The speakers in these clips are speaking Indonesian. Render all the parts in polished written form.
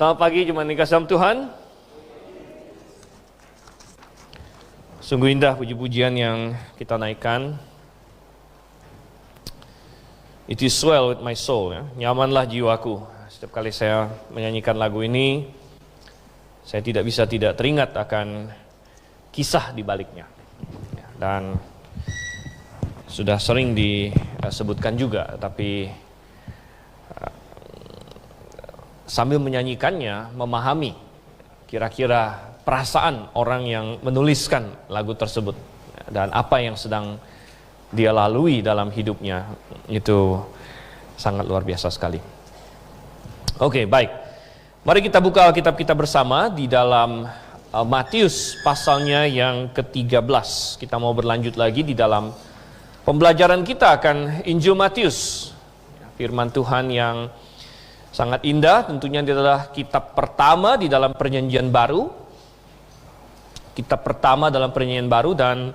Selamat pagi jemaat yang dikasihi Tuhan. Sungguh indah puji-pujian yang kita naikkan. It is well with my soul, ya. Nyamanlah jiwaku. Setiap kali saya menyanyikan lagu ini, saya tidak bisa tidak teringat akan kisah di baliknya. Dan sudah sering disebutkan juga, tapi sambil menyanyikannya, memahami kira-kira perasaan orang yang menuliskan lagu tersebut dan apa yang sedang dia lalui dalam hidupnya, itu sangat luar biasa sekali. Oke, baik. Mari kita buka Alkitab kita bersama di dalam Matius pasalnya yang ke-13. Kita mau berlanjut lagi di dalam pembelajaran kita akan Injil Matius. Firman Tuhan yang sangat indah, tentunya dia adalah kitab pertama di dalam Perjanjian Baru. Kitab pertama dalam Perjanjian Baru, dan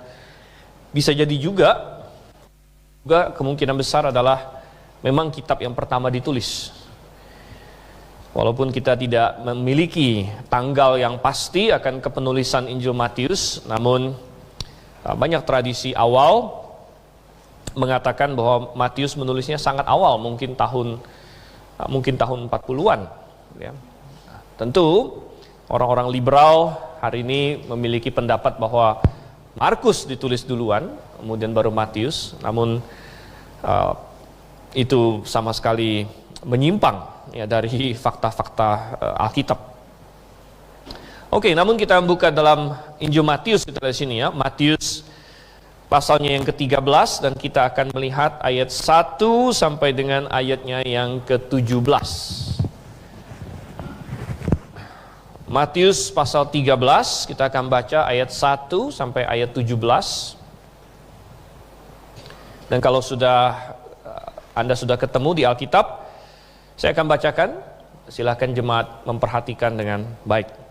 bisa jadi juga kemungkinan besar adalah memang kitab yang pertama ditulis. Walaupun kita tidak memiliki tanggal yang pasti akan kepenulisan Injil Matius, namun banyak tradisi awal mengatakan bahwa Matius menulisnya sangat awal, mungkin tahun 40-an, ya. Tentu orang-orang liberal hari ini memiliki pendapat bahwa Markus ditulis duluan, kemudian baru Matius. Namun itu sama sekali menyimpang, ya, dari fakta-fakta Alkitab. Oke, namun kita buka dalam Injil Matius, kita lihat sini, ya, Matius pasalnya yang ke-13, dan kita akan melihat ayat 1 sampai dengan ayatnya yang ke-17. Matius pasal 13, kita akan baca ayat 1 sampai ayat 17. Dan kalau Anda sudah ketemu di Alkitab, saya akan bacakan. Silakan jemaat memperhatikan dengan baik.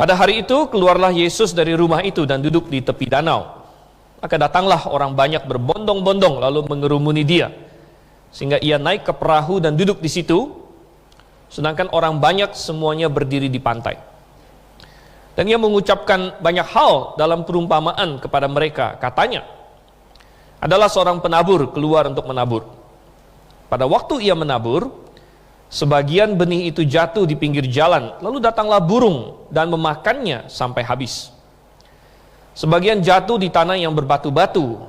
Pada hari itu keluarlah Yesus dari rumah itu dan duduk di tepi danau. Maka datanglah orang banyak berbondong-bondong lalu mengerumuni dia, sehingga ia naik ke perahu dan duduk di situ, sedangkan orang banyak semuanya berdiri di pantai. Dan ia mengucapkan banyak hal dalam perumpamaan kepada mereka. Katanya, adalah seorang penabur keluar untuk menabur. Pada waktu ia menabur, sebagian benih itu jatuh di pinggir jalan, lalu datanglah burung dan memakannya sampai habis. Sebagian jatuh di tanah yang berbatu-batu,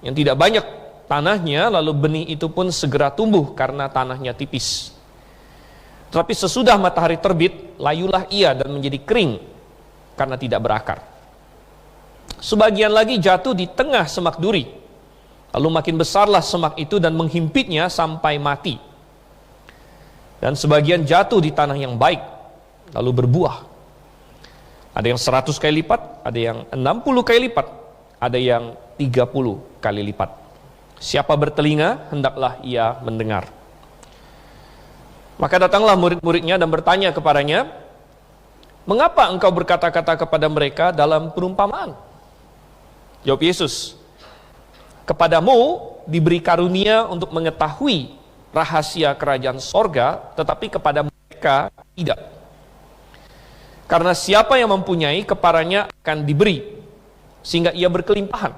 yang tidak banyak tanahnya, lalu benih itu pun segera tumbuh karena tanahnya tipis. Tetapi sesudah matahari terbit, layulah ia dan menjadi kering karena tidak berakar. Sebagian lagi jatuh di tengah semak duri, lalu makin besarlah semak itu dan menghimpitnya sampai mati. Dan sebagian jatuh di tanah yang baik, lalu berbuah. Ada yang 100 kali lipat, ada yang 60 kali lipat, ada yang 30 kali lipat. Siapa bertelinga, hendaklah ia mendengar. Maka datanglah murid-muridnya dan bertanya kepadanya, mengapa engkau berkata-kata kepada mereka dalam perumpamaan? Jawab Yesus, kepadamu diberi karunia untuk mengetahui rahasia kerajaan sorga, tetapi kepada mereka tidak. Karena siapa yang mempunyai, kepadanya akan diberi, sehingga ia berkelimpahan.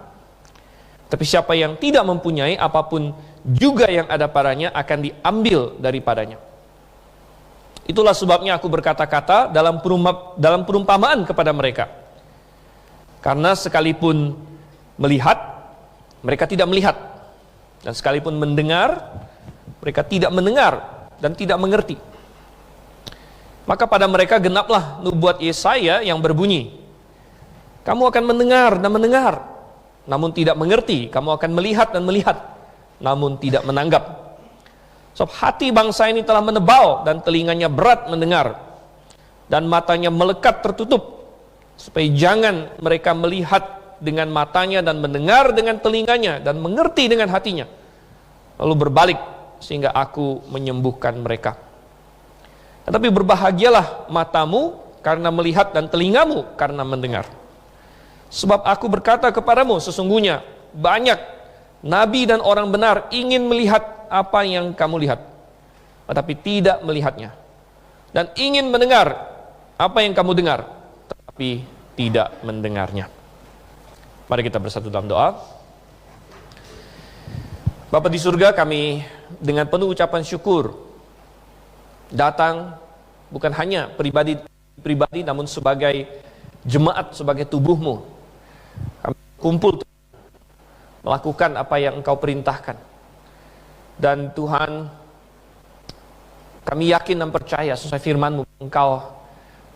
Tapi siapa yang tidak mempunyai, apapun juga yang ada padanya akan diambil daripadanya. Itulah sebabnya aku berkata-kata dalam perumpamaan kepada mereka. Karena sekalipun melihat, mereka tidak melihat, dan sekalipun mendengar, mereka tidak mendengar dan tidak mengerti. Maka pada mereka genaplah nubuat Yesaya yang berbunyi, kamu akan mendengar dan mendengar, namun tidak mengerti. Kamu akan melihat dan melihat, namun tidak menanggap. Sebab hati bangsa ini telah menebal dan telinganya berat mendengar, dan matanya melekat tertutup, supaya jangan mereka melihat dengan matanya dan mendengar dengan telinganya dan mengerti dengan hatinya, lalu berbalik sehingga aku menyembuhkan mereka. Tetapi berbahagialah matamu karena melihat dan telingamu karena mendengar. Sebab aku berkata kepadamu, sesungguhnya banyak nabi dan orang benar ingin melihat apa yang kamu lihat, tetapi tidak melihatnya. Dan ingin mendengar apa yang kamu dengar, tetapi tidak mendengarnya. Mari kita bersatu dalam doa. Bapa di surga, kami dengan penuh ucapan syukur datang bukan hanya pribadi namun sebagai jemaat, sebagai tubuhmu. Kami kumpul melakukan apa yang Engkau perintahkan. Dan Tuhan, kami yakin dan percaya sesuai firman-Mu, Engkau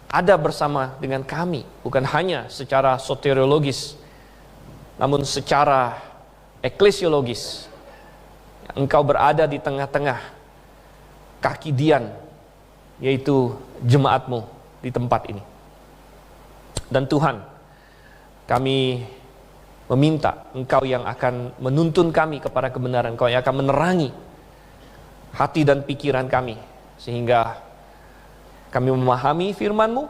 ada bersama dengan kami, bukan hanya secara soteriologis, namun secara eklesiologis. Engkau berada di tengah-tengah kaki Dian, yaitu jemaat-Mu di tempat ini. Dan Tuhan, kami meminta Engkau yang akan menuntun kami kepada kebenaran, Engkau yang akan menerangi hati dan pikiran kami, sehingga kami memahami firman-Mu,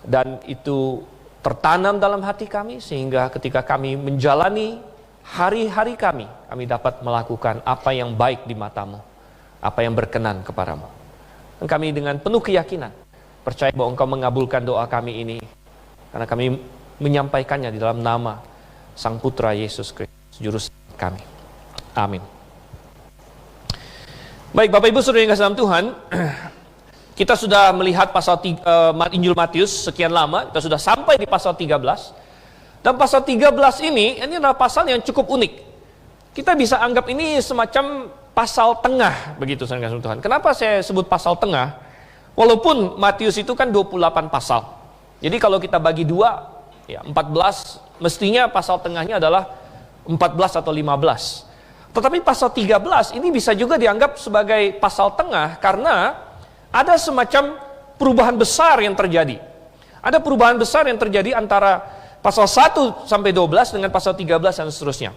dan itu tertanam dalam hati kami, sehingga ketika kami menjalani hari-hari kami dapat melakukan apa yang baik di mata-Mu, apa yang berkenan kepadamu. Dan kami dengan penuh keyakinan percaya bahwa Engkau mengabulkan doa kami ini, karena kami menyampaikannya di dalam nama Sang Putra Yesus Kristus, Juru Selamat kami. Amin. Baik, Bapak Ibu Saudara yang kasih dalam Tuhan, kita sudah melihat pasal Injil Matius sekian lama, kita sudah sampai di pasal 13. Dan pasal 13 ini adalah pasal yang cukup unik. Kita bisa anggap ini semacam pasal tengah, begitu saudara yang kasih dalam Tuhan. Kenapa saya sebut pasal tengah? Walaupun Matius itu kan 28 pasal. Jadi kalau kita bagi dua, ya 14, mestinya pasal tengahnya adalah 14 atau 15. Tetapi pasal 13 ini bisa juga dianggap sebagai pasal tengah karena ada semacam perubahan besar yang terjadi. Ada perubahan besar yang terjadi antara pasal 1 sampai 12 dengan pasal 13 dan seterusnya.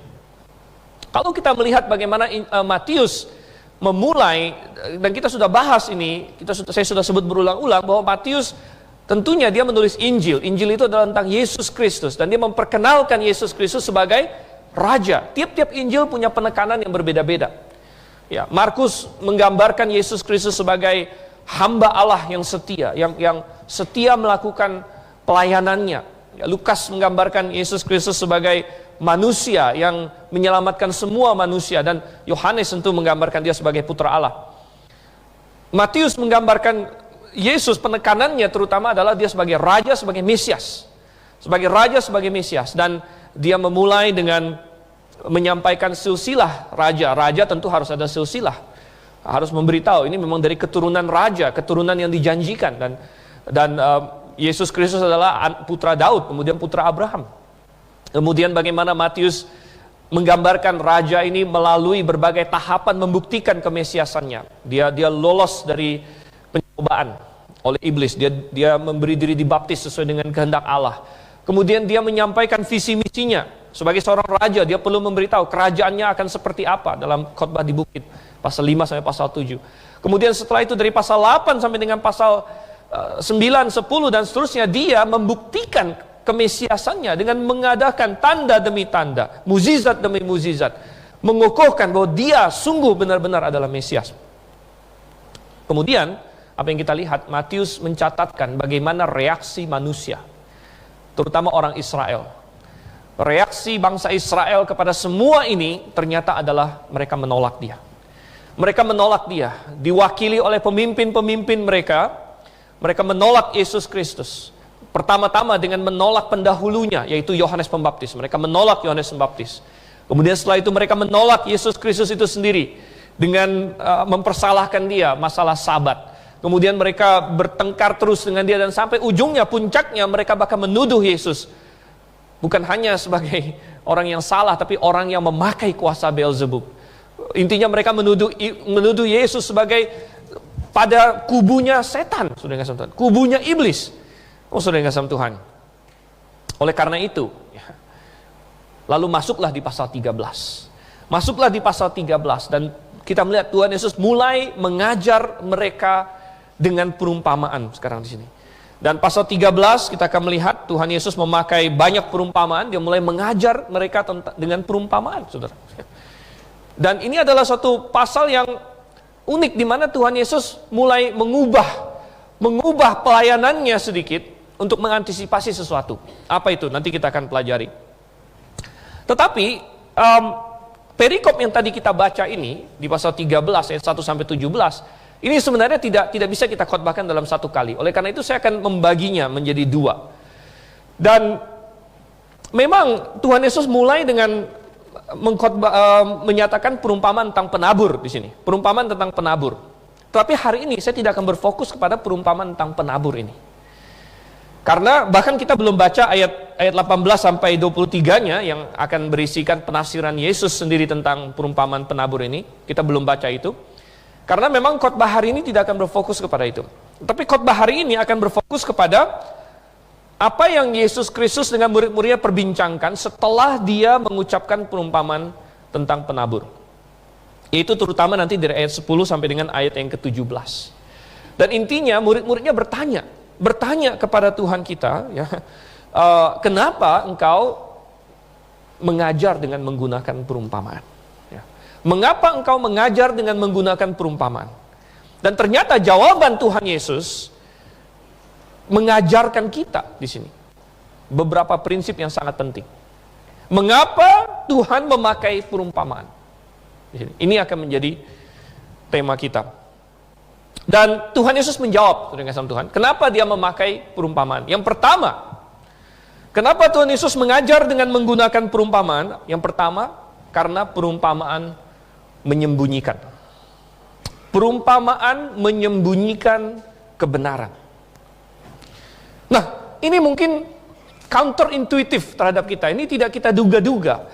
Kalau kita melihat bagaimana Matius memulai, dan kita sudah bahas ini, saya sudah sebut berulang-ulang bahwa Matius tentunya dia menulis Injil. Injil itu adalah tentang Yesus Kristus, dan dia memperkenalkan Yesus Kristus sebagai Raja. Tiap-tiap Injil punya penekanan yang berbeda-beda. Ya, Markus menggambarkan Yesus Kristus sebagai hamba Allah yang setia, yang setia melakukan pelayanannya. Ya, Lukas menggambarkan Yesus Kristus sebagai manusia yang menyelamatkan semua manusia, dan Yohanes tentu menggambarkan dia sebagai putra Allah. Matius menggambarkan Yesus, penekanannya terutama adalah dia sebagai Raja, sebagai Mesias. Sebagai Raja, sebagai Mesias. Dan dia memulai dengan menyampaikan silsilah Raja. Raja tentu harus ada silsilah. Harus memberitahu, ini memang dari keturunan Raja, keturunan yang dijanjikan. Dan Yesus Kristus adalah putra Daud, kemudian putra Abraham. Kemudian bagaimana Matius menggambarkan Raja ini melalui berbagai tahapan membuktikan kemesiasannya. Dia lolos dari pencobaan oleh iblis. Dia memberi diri dibaptis sesuai dengan kehendak Allah. Kemudian dia menyampaikan visi misinya. Sebagai seorang raja, dia perlu memberitahu kerajaannya akan seperti apa dalam khotbah di bukit. Pasal 5 sampai pasal 7. Kemudian setelah itu dari pasal 8 sampai dengan pasal 9, 10 dan seterusnya, dia membuktikan kemesiasannya dengan mengadakan tanda demi tanda, mukjizat demi mukjizat, mengukuhkan bahwa dia sungguh benar-benar adalah Mesias. Kemudian apa yang kita lihat, Matius mencatatkan bagaimana reaksi manusia, terutama orang Israel. Reaksi bangsa Israel kepada semua ini ternyata adalah mereka menolak dia. Mereka menolak dia, diwakili oleh pemimpin-pemimpin mereka. Mereka menolak Yesus Kristus. Pertama-tama dengan menolak pendahulunya, yaitu Yohanes Pembaptis. Mereka menolak Yohanes Pembaptis. Kemudian setelah itu mereka menolak Yesus Kristus itu sendiri dengan mempersalahkan dia masalah Sabat. Kemudian mereka bertengkar terus dengan dia, dan sampai ujungnya, puncaknya mereka bahkan menuduh Yesus bukan hanya sebagai orang yang salah, tapi orang yang memakai kuasa Beelzebub. Intinya mereka menuduh Yesus sebagai pada kubunya setan, saudara yang kasih Tuhan, kubunya iblis. Saudara yang kasih Tuhan. Oleh karena itu, lalu masuklah di pasal 13. Masuklah di pasal 13 dan kita melihat Tuhan Yesus mulai mengajar mereka dengan perumpamaan sekarang di sini. Dan pasal 13 kita akan melihat Tuhan Yesus memakai banyak perumpamaan, dia mulai mengajar mereka dengan perumpamaan, saudara. Dan ini adalah suatu pasal yang unik di mana Tuhan Yesus mulai mengubah pelayanannya sedikit untuk mengantisipasi sesuatu. Apa itu? Nanti kita akan pelajari. Tetapi perikop yang tadi kita baca ini di pasal 13 ayat 1 sampai 17 ini sebenarnya tidak bisa kita khotbahkan dalam satu kali. Oleh karena itu saya akan membaginya menjadi dua. Dan memang Tuhan Yesus mulai dengan menyatakan perumpamaan tentang penabur di sini. Perumpamaan tentang penabur. Tapi hari ini saya tidak akan berfokus kepada perumpamaan tentang penabur ini. Karena bahkan kita belum baca ayat 18 sampai 23-nya yang akan berisikan penafsiran Yesus sendiri tentang perumpamaan penabur ini. Kita belum baca itu. Karena memang khotbah hari ini tidak akan berfokus kepada itu. Tapi khotbah hari ini akan berfokus kepada apa yang Yesus Kristus dengan murid-muridnya perbincangkan setelah dia mengucapkan perumpamaan tentang penabur. Itu terutama nanti dari ayat 10 sampai dengan ayat yang ke-17. Dan intinya murid-muridnya bertanya kepada Tuhan kita, ya, kenapa engkau mengajar dengan menggunakan perumpamaan? Ya. Mengapa engkau mengajar dengan menggunakan perumpamaan? Dan ternyata jawaban Tuhan Yesus mengajarkan kita di sini beberapa prinsip yang sangat penting. Mengapa Tuhan memakai perumpamaan? Di sini. Ini akan menjadi tema kita. Dan Tuhan Yesus menjawab dengan sama Tuhan, kenapa dia memakai perumpamaan? Yang pertama, kenapa Tuhan Yesus mengajar dengan menggunakan perumpamaan? Yang pertama, karena perumpamaan menyembunyikan. Perumpamaan menyembunyikan kebenaran. Nah, ini mungkin counterintuitif terhadap kita. Ini tidak kita duga-duga.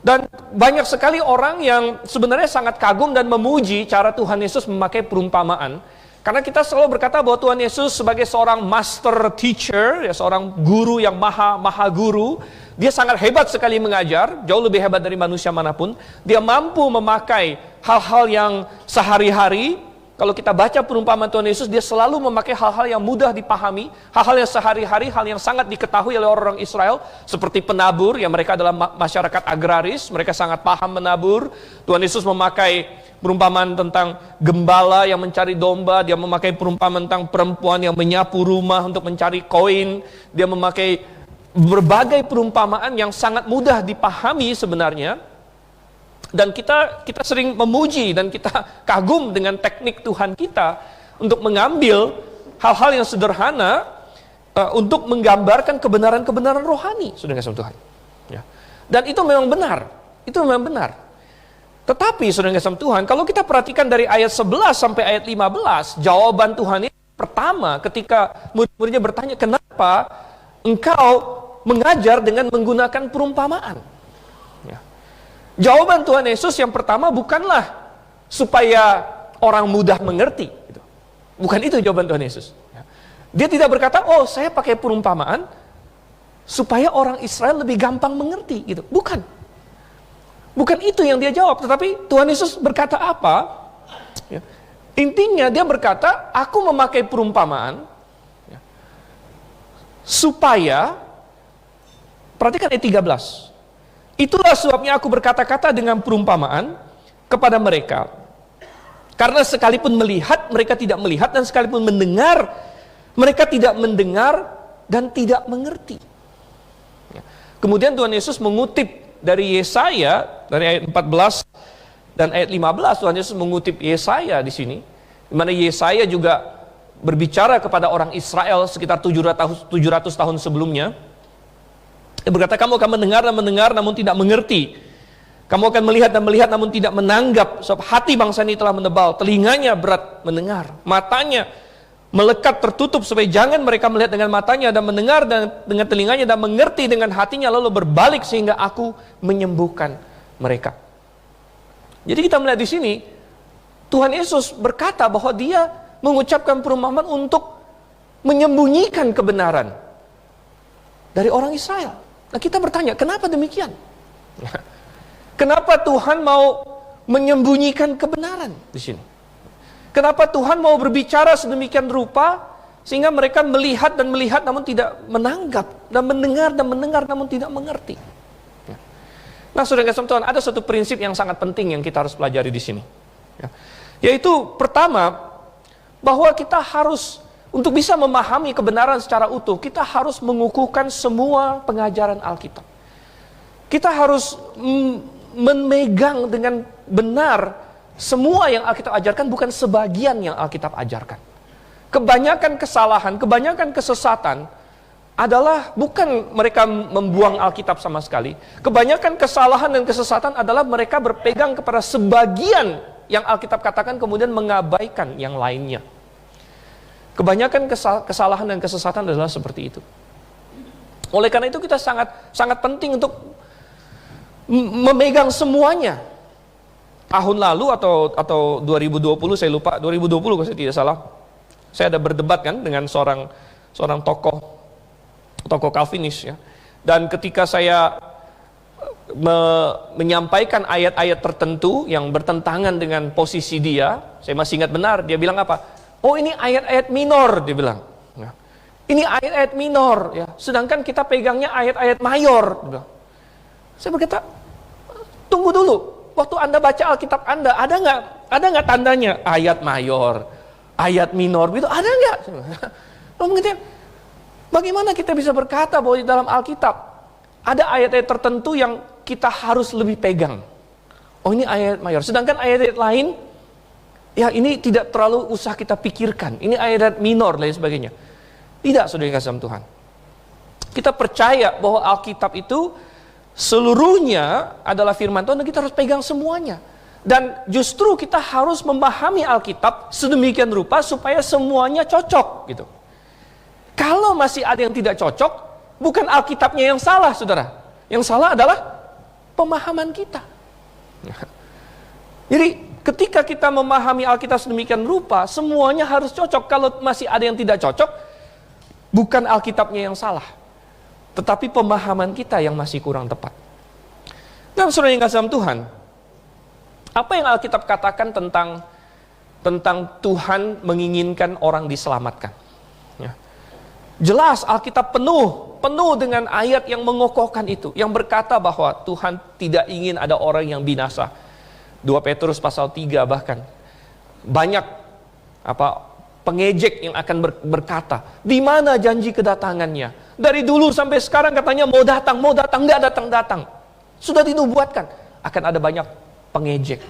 Dan banyak sekali orang yang sebenarnya sangat kagum dan memuji cara Tuhan Yesus memakai perumpamaan. Karena kita selalu berkata bahwa Tuhan Yesus sebagai seorang master teacher, ya, seorang guru yang maha guru, dia sangat hebat sekali mengajar, jauh lebih hebat dari manusia manapun. Dia mampu memakai hal-hal yang sehari-hari. Kalau kita baca perumpamaan Tuhan Yesus, dia selalu memakai hal-hal yang mudah dipahami, hal-hal yang sehari-hari, hal yang sangat diketahui oleh orang Israel, seperti penabur, yang mereka adalah masyarakat agraris, mereka sangat paham menabur. Tuhan Yesus memakai perumpamaan tentang gembala yang mencari domba, dia memakai perumpamaan tentang perempuan yang menyapu rumah untuk mencari koin, dia memakai berbagai perumpamaan yang sangat mudah dipahami sebenarnya. Dan kita sering memuji dan kita kagum dengan teknik Tuhan kita untuk mengambil hal-hal yang sederhana untuk menggambarkan kebenaran-kebenaran rohani, saudara kasih Tuhan. Ya. Dan itu memang benar, Tetapi saudara kasih Tuhan, kalau kita perhatikan dari ayat 11 sampai ayat 15, jawaban Tuhan ini pertama ketika murid-muridnya bertanya, kenapa engkau mengajar dengan menggunakan perumpamaan? Ya. Jawaban Tuhan Yesus yang pertama bukanlah supaya orang mudah mengerti. Bukan itu jawaban Tuhan Yesus. Dia tidak berkata, oh saya pakai perumpamaan supaya orang Israel lebih gampang mengerti. Gitu. Bukan itu yang dia jawab. Tetapi Tuhan Yesus berkata apa? Intinya dia berkata, aku memakai perumpamaan supaya, perhatikan ayat 13. Itulah sebabnya aku berkata-kata dengan perumpamaan kepada mereka. Karena sekalipun melihat, mereka tidak melihat, dan sekalipun mendengar, mereka tidak mendengar dan tidak mengerti. Kemudian Tuhan Yesus mengutip dari Yesaya, dari ayat 14 dan ayat 15, Tuhan Yesus mengutip Yesaya di sini, di mana Yesaya juga berbicara kepada orang Israel sekitar 700 tahun sebelumnya. Dia berkata, kamu akan mendengar dan mendengar namun tidak mengerti. Kamu akan melihat dan melihat namun tidak menanggap. Sebab hati bangsa ini telah menebal, telinganya berat mendengar, matanya melekat tertutup supaya jangan mereka melihat dengan matanya dan mendengar dengan telinganya dan mengerti dengan hatinya lalu berbalik sehingga aku menyembuhkan mereka. Jadi kita melihat di sini Tuhan Yesus berkata bahwa dia mengucapkan perumpamaan untuk menyembunyikan kebenaran dari orang Israel. Nah kita bertanya, kenapa demikian? Kenapa Tuhan mau menyembunyikan kebenaran di sini? Kenapa Tuhan mau berbicara sedemikian rupa sehingga mereka melihat dan melihat namun tidak menanggap, dan mendengar namun tidak mengerti? Nah, saudara kasih Tuhan, ada satu prinsip yang sangat penting yang kita harus pelajari di sini. Yaitu pertama, bahwa kita harus, untuk bisa memahami kebenaran secara utuh, kita harus mengukuhkan semua pengajaran Alkitab. Kita harus memegang dengan benar semua yang Alkitab ajarkan, bukan sebagian yang Alkitab ajarkan. Kebanyakan kesalahan, kebanyakan kesesatan adalah bukan mereka membuang Alkitab sama sekali. Kebanyakan kesalahan dan kesesatan adalah mereka berpegang kepada sebagian yang Alkitab katakan, kemudian mengabaikan yang lainnya. Kebanyakan kesalahan dan kesesatan adalah seperti itu. Oleh karena itu kita sangat penting untuk memegang semuanya. Tahun lalu atau 2020, saya lupa, 2020 kalau saya tidak salah, saya ada berdebat kan dengan seorang tokoh Calvinis ya. Dan ketika saya menyampaikan ayat-ayat tertentu yang bertentangan dengan posisi dia, saya masih ingat benar, dia bilang apa? Oh, ini ayat-ayat minor, dia bilang. Ya. Ini ayat-ayat minor, ya. Sedangkan kita pegangnya ayat-ayat mayor. Dia bilang. Saya berkata, tunggu dulu. Waktu Anda baca Alkitab Anda, ada nggak tandanya ayat mayor, ayat minor, gitu? Ada nggak? Bagaimana kita bisa berkata bahwa di dalam Alkitab ada ayat-ayat tertentu yang kita harus lebih pegang? Oh, ini ayat mayor. Sedangkan ayat-ayat lain, ya ini tidak terlalu usah kita pikirkan. Ini ayat minor dan lain sebagainya. Tidak, saudara yang kasih Tuhan. Kita percaya bahwa Alkitab itu seluruhnya adalah firman Tuhan dan kita harus pegang semuanya. Dan justru kita harus memahami Alkitab sedemikian rupa supaya semuanya cocok gitu. Kalau masih ada yang tidak cocok, bukan Alkitabnya yang salah, saudara. Yang salah adalah pemahaman kita. Jadi ketika kita memahami Alkitab sedemikian rupa, semuanya harus cocok. Kalau masih ada yang tidak cocok, bukan Alkitabnya yang salah, tetapi pemahaman kita yang masih kurang tepat. Dan saudara yang kasih Tuhan, apa yang Alkitab katakan tentang Tuhan menginginkan orang diselamatkan? Ya. Jelas Alkitab penuh dengan ayat yang mengokohkan itu, yang berkata bahwa Tuhan tidak ingin ada orang yang binasa. 2 Petrus pasal 3 bahkan banyak pengejek yang akan berkata, di mana janji kedatangannya? Dari dulu sampai sekarang katanya mau datang, nggak datang. Sudah dinubuatkan akan ada banyak pengejek.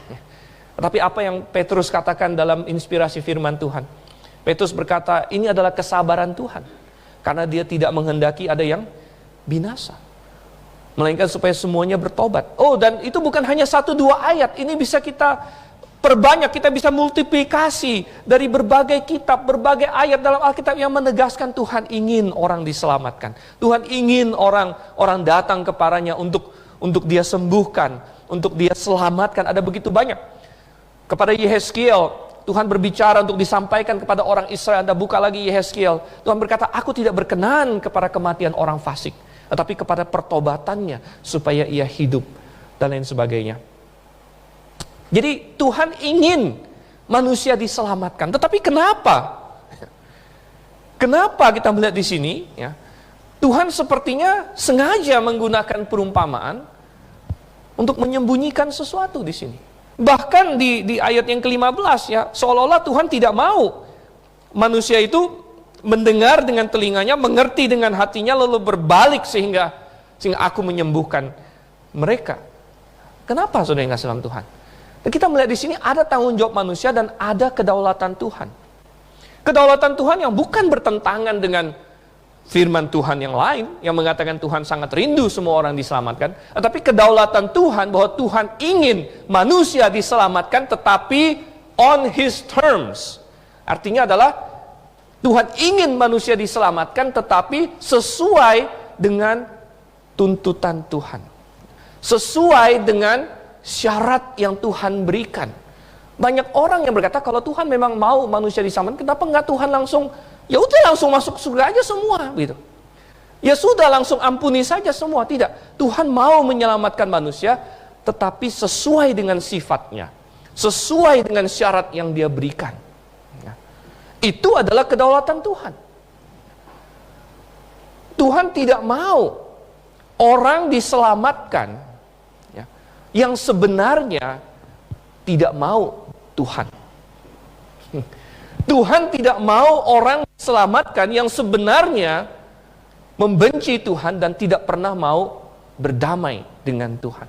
Tapi apa yang Petrus katakan dalam inspirasi firman Tuhan? Petrus berkata, ini adalah kesabaran Tuhan, karena Dia tidak menghendaki ada yang binasa, melainkan supaya semuanya bertobat. Oh, dan itu bukan hanya 1-2 ayat. Ini bisa kita perbanyak, kita bisa multiplikasi dari berbagai kitab, berbagai ayat dalam Alkitab yang menegaskan Tuhan ingin orang diselamatkan. Tuhan ingin orang datang kepadanya untuk Dia sembuhkan, untuk Dia selamatkan. Ada begitu banyak. Kepada Yehezkiel, Tuhan berbicara untuk disampaikan kepada orang Israel. Anda buka lagi Yehezkiel. Tuhan berkata, aku tidak berkenan kepada kematian orang fasik, tetapi kepada pertobatannya supaya ia hidup, dan lain sebagainya. Jadi Tuhan ingin manusia diselamatkan. Tetapi kenapa? Kenapa kita melihat di sini? Ya, Tuhan sepertinya sengaja menggunakan perumpamaan untuk menyembunyikan sesuatu di sini. Bahkan di ayat yang ke-15 ya, seolah-olah Tuhan tidak mau manusia itu mendengar dengan telinganya, mengerti dengan hatinya, lalu berbalik sehingga aku menyembuhkan mereka. Kenapa saudara yang kasih dalam Tuhan? Dan kita melihat di sini ada tanggung jawab manusia dan ada kedaulatan Tuhan. Kedaulatan Tuhan yang bukan bertentangan dengan firman Tuhan yang lain, yang mengatakan Tuhan sangat rindu semua orang diselamatkan. Tetapi kedaulatan Tuhan bahwa Tuhan ingin manusia diselamatkan, tetapi on His terms. Artinya adalah Tuhan ingin manusia diselamatkan, tetapi sesuai dengan tuntutan Tuhan, sesuai dengan syarat yang Tuhan berikan. Banyak orang yang berkata, kalau Tuhan memang mau manusia diselamatkan, kenapa enggak Tuhan langsung, ya udah langsung masuk surga aja semua, gitu. Ya sudah langsung ampuni saja semua. Tidak, Tuhan mau menyelamatkan manusia, tetapi sesuai dengan sifatnya, sesuai dengan syarat yang Dia berikan. Ya. Itu adalah kedaulatan Tuhan. Tuhan tidak mau orang diselamatkan yang sebenarnya tidak mau Tuhan. Tuhan tidak mau orang diselamatkan yang sebenarnya membenci Tuhan dan tidak pernah mau berdamai dengan Tuhan.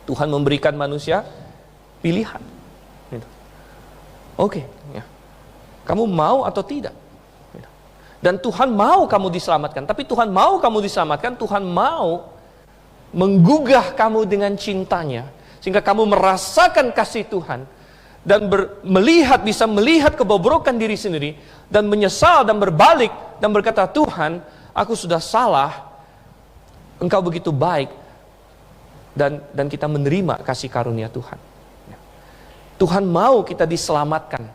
Tuhan memberikan manusia pilihan. Gitu. Oke, ya. Kamu mau atau tidak? Gitu. Dan Tuhan mau kamu diselamatkan. Tapi Tuhan mau kamu diselamatkan, Tuhan mau menggugah kamu dengan cintanya. Sehingga kamu merasakan kasih Tuhan. Dan bisa melihat kebobrokan diri sendiri. Dan menyesal dan berbalik. Dan berkata, Tuhan, aku sudah salah. Engkau begitu baik. Dan kita menerima kasih karunia Tuhan. Tuhan mau kita diselamatkan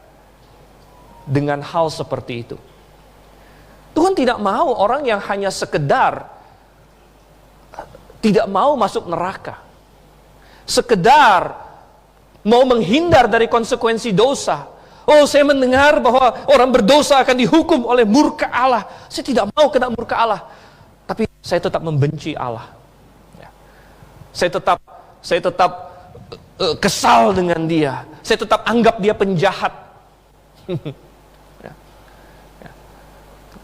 dengan hal seperti itu. Tuhan tidak mau orang yang hanya sekedar tidak mau masuk neraka. Sekedar mau menghindar dari konsekuensi dosa. Oh, saya mendengar bahwa orang berdosa akan dihukum oleh murka Allah. Saya tidak mau kena murka Allah. Tapi saya tetap membenci Allah. Saya tetap kesal dengan dia. Saya tetap anggap dia penjahat.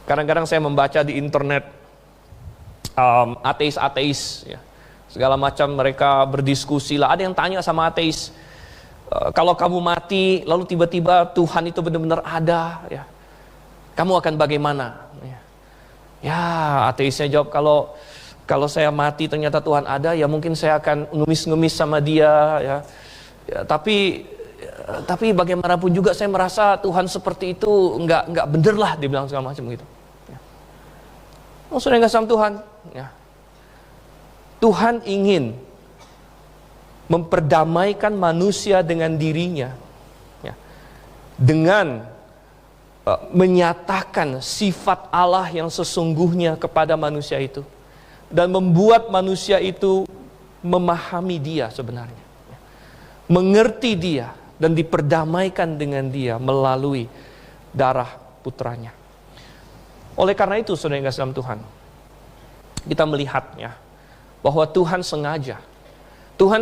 Kadang-kadang saya membaca di internet ateis-ateis, ya. Segala macam mereka berdiskusi lah. Ada yang tanya sama ateis, kalau kamu mati lalu tiba-tiba Tuhan itu benar-benar ada, ya, kamu akan bagaimana? Ya, ateisnya jawab, kalau saya mati ternyata Tuhan ada, ya mungkin saya akan ngemis-ngemis sama dia, ya. Ya, tapi bagaimanapun juga saya merasa Tuhan seperti itu nggak bener lah, dia bilang segala macam gitu. Ya. Maksudnya nggak sama Tuhan. Ya. Tuhan ingin memperdamaikan manusia dengan dirinya, ya, dengan menyatakan sifat Allah yang sesungguhnya kepada manusia itu, dan membuat manusia itu memahami dia sebenarnya, ya, mengerti dia, dan diperdamaikan dengan dia melalui darah putranya. Oleh karena itu, saudara yang kasih dalam Tuhan, kita melihat, ya, bahwa Tuhan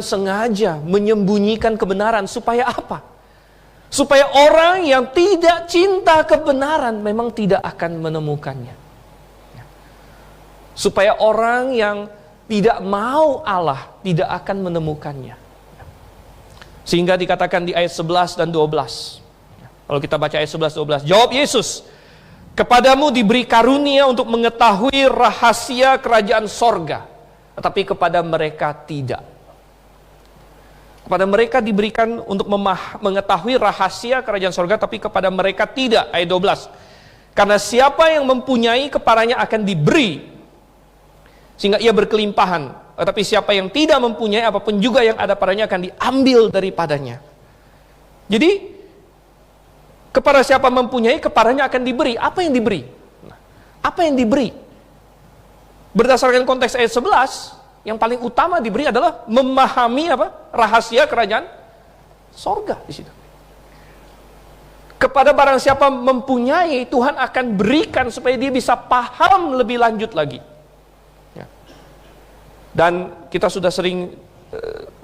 sengaja menyembunyikan kebenaran. Supaya apa? Supaya orang yang tidak cinta kebenaran memang tidak akan menemukannya. Supaya orang yang tidak mau Allah tidak akan menemukannya. Sehingga dikatakan di ayat 11 dan 12. Kalau kita baca ayat 11-12, jawab Yesus, kepadamu diberi karunia untuk mengetahui rahasia kerajaan sorga, tetapi kepada mereka tidak. Kepada mereka diberikan untuk mengetahui rahasia kerajaan sorga, tapi kepada mereka tidak. Ayat 12. Karena siapa yang mempunyai kepadanya akan diberi, sehingga ia berkelimpahan. Tetapi siapa yang tidak mempunyai, apapun juga yang ada padanya akan diambil daripadanya. Jadi, kepada siapa mempunyai, kepadanya akan diberi. Apa yang diberi? Apa yang diberi? Berdasarkan konteks ayat 11, yang paling utama diberi adalah memahami rahasia kerajaan sorga di situ. Kepada barang siapa mempunyai, Tuhan akan berikan supaya dia bisa paham lebih lanjut lagi. Ya. Dan kita sudah sering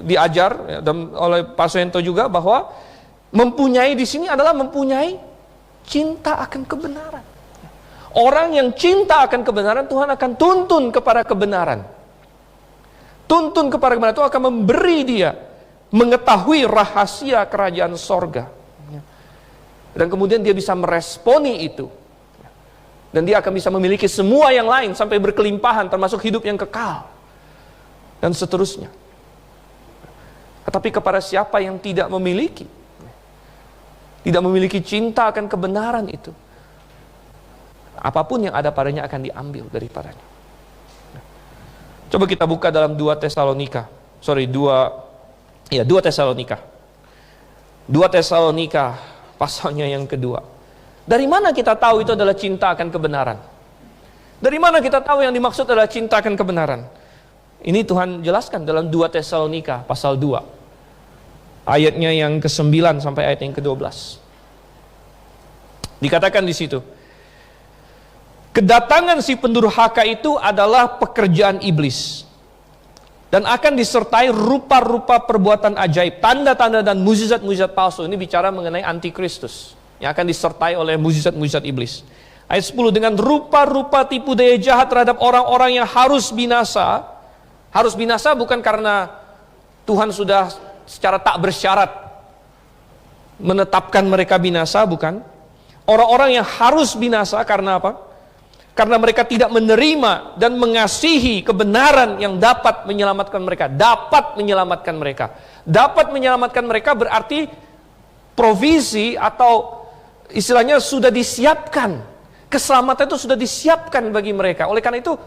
diajar, ya, dan oleh Pak Soento juga, bahwa mempunyai di sini adalah mempunyai cinta akan kebenaran. Orang yang cinta akan kebenaran, Tuhan akan tuntun kepada kebenaran. Tuntun kepada kebenaran, Tuhan akan memberi dia mengetahui rahasia kerajaan sorga. Dan kemudian dia bisa meresponi itu. Dan dia akan bisa memiliki semua yang lain sampai berkelimpahan, termasuk hidup yang kekal. Dan seterusnya. Tetapi kepada siapa yang tidak memiliki cinta akan kebenaran itu, apapun yang ada padanya akan diambil daripadanya. Coba kita buka dalam 2 Tesalonika pasalnya yang kedua. Dari mana kita tahu itu adalah cinta akan kebenaran? Dari mana kita tahu yang dimaksud adalah cinta akan kebenaran? Ini Tuhan jelaskan dalam 2 Tesalonika pasal 2. Ayatnya yang ke-9 sampai ayat yang ke-12. Dikatakan di situ, kedatangan si pendurhaka itu adalah pekerjaan iblis, dan akan disertai rupa-rupa perbuatan ajaib, tanda-tanda dan mukjizat-mukjizat palsu. Ini bicara mengenai antikristus, yang akan disertai oleh mujizat-mujizat iblis. Ayat 10, dengan rupa-rupa tipu daya jahat terhadap orang-orang yang harus binasa. Harus binasa bukan karena Tuhan sudah secara tak bersyarat menetapkan mereka binasa, bukan. Orang-orang yang harus binasa karena apa? Karena mereka tidak menerima dan mengasihi kebenaran yang dapat menyelamatkan mereka. Dapat menyelamatkan mereka. Dapat menyelamatkan mereka berarti provisi atau istilahnya sudah disiapkan. Keselamatan itu sudah disiapkan bagi mereka. Oleh karena itu,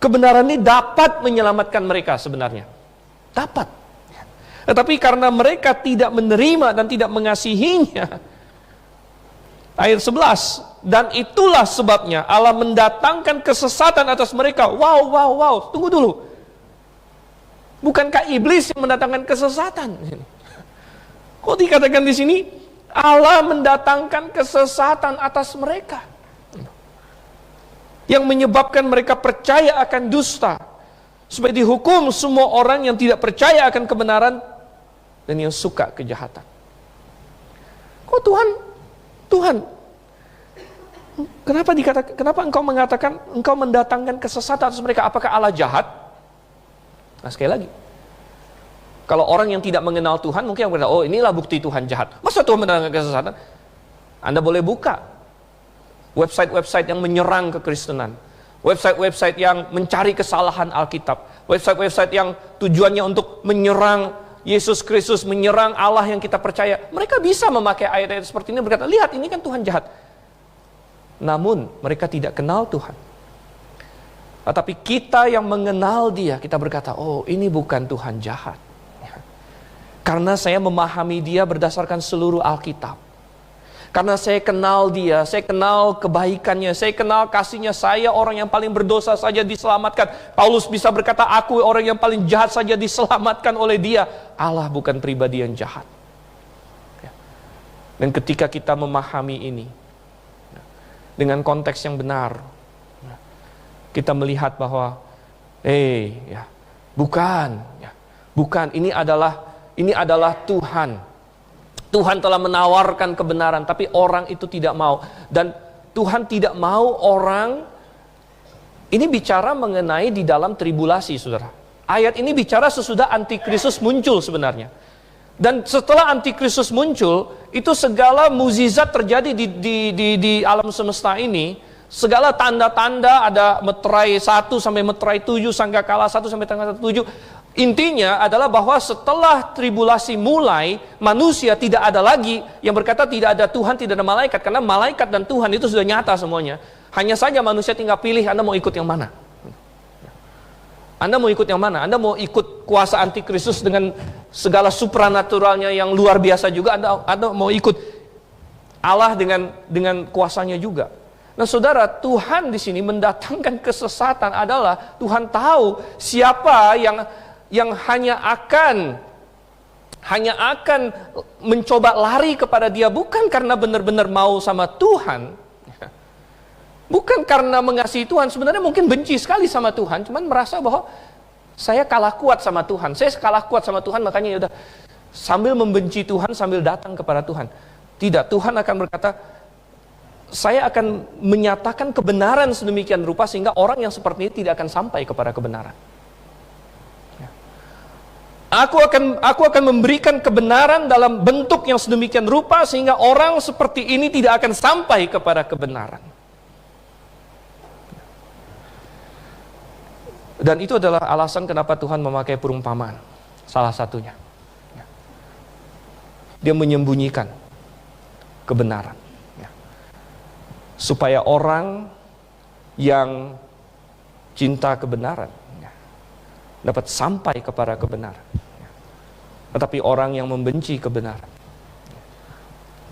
kebenaran ini dapat menyelamatkan mereka sebenarnya. Dapat. Tetapi karena mereka tidak menerima dan tidak mengasihinya. Ayat 11, dan itulah sebabnya Allah mendatangkan kesesatan atas mereka. Wow. Tunggu dulu. Bukankah iblis yang mendatangkan kesesatan? Kok dikatakan di sini Allah mendatangkan kesesatan atas mereka, yang menyebabkan mereka percaya akan dusta, supaya dihukum semua orang yang tidak percaya akan kebenaran dan yang suka kejahatan. Kok Tuhan, kenapa engkau mengatakan engkau mendatangkan kesesatan atas mereka? Apakah Allah jahat? Nah, sekali lagi, kalau orang yang tidak mengenal Tuhan mungkin yang berkata, oh inilah bukti Tuhan jahat. Masa Tuhan mendatangkan kesesatan? Anda boleh buka website-website yang menyerang kekristenan, website-website yang mencari kesalahan Alkitab, website-website yang tujuannya untuk menyerang Yesus Kristus, menyerang Allah yang kita percaya. Mereka bisa memakai ayat-ayat seperti ini berkata, lihat ini kan Tuhan jahat. Namun mereka tidak kenal Tuhan. Tetapi kita yang mengenal Dia, kita berkata, oh ini bukan Tuhan jahat. Karena saya memahami Dia berdasarkan seluruh Alkitab. Karena saya kenal Dia, saya kenal kebaikannya, saya kenal kasihnya, saya orang yang paling berdosa saja diselamatkan. Paulus bisa berkata, aku orang yang paling jahat saja diselamatkan oleh Dia. Allah bukan pribadi yang jahat. Dan ketika kita memahami ini, dengan konteks yang benar, kita melihat bahwa, bukan, ini adalah Tuhan. Tuhan telah menawarkan kebenaran, tapi orang itu tidak mau. Dan Tuhan tidak mau orang, ini bicara mengenai di dalam tribulasi, saudara. Ayat ini bicara sesudah antikristus muncul sebenarnya. Dan setelah antikristus muncul, itu segala mukjizat terjadi di alam semesta ini. Segala tanda-tanda, ada meterai 1 sampai meterai 7, sangkakala 1 sampai sangkakala 7. Intinya adalah bahwa setelah tribulasi mulai, manusia tidak ada lagi yang berkata tidak ada Tuhan, tidak ada malaikat. Karena malaikat dan Tuhan itu sudah nyata semuanya. Hanya saja manusia tinggal pilih, Anda mau ikut yang mana. Anda mau ikut yang mana? Anda mau ikut kuasa antikristus dengan segala supranaturalnya yang luar biasa juga? Anda mau ikut Allah dengan kuasanya juga? Nah saudara, Tuhan di sini mendatangkan kesesatan adalah Tuhan tahu siapa yang hanya akan mencoba lari kepada Dia bukan karena benar-benar mau sama Tuhan, bukan karena mengasihi Tuhan, sebenarnya mungkin benci sekali sama Tuhan, cuman merasa bahwa saya kalah kuat sama Tuhan, makanya yaudah sambil membenci Tuhan sambil datang kepada Tuhan. Tidak, Tuhan akan berkata, saya akan menyatakan kebenaran sedemikian rupa sehingga orang yang seperti ini tidak akan sampai kepada kebenaran. Aku akan memberikan kebenaran dalam bentuk yang sedemikian rupa sehingga orang seperti ini tidak akan sampai kepada kebenaran. Dan itu adalah alasan kenapa Tuhan memakai perumpamaan. Salah satunya, Dia menyembunyikan kebenaran, supaya orang yang cinta kebenaran dapat sampai kepada kebenaran. Tetapi orang yang membenci kebenaran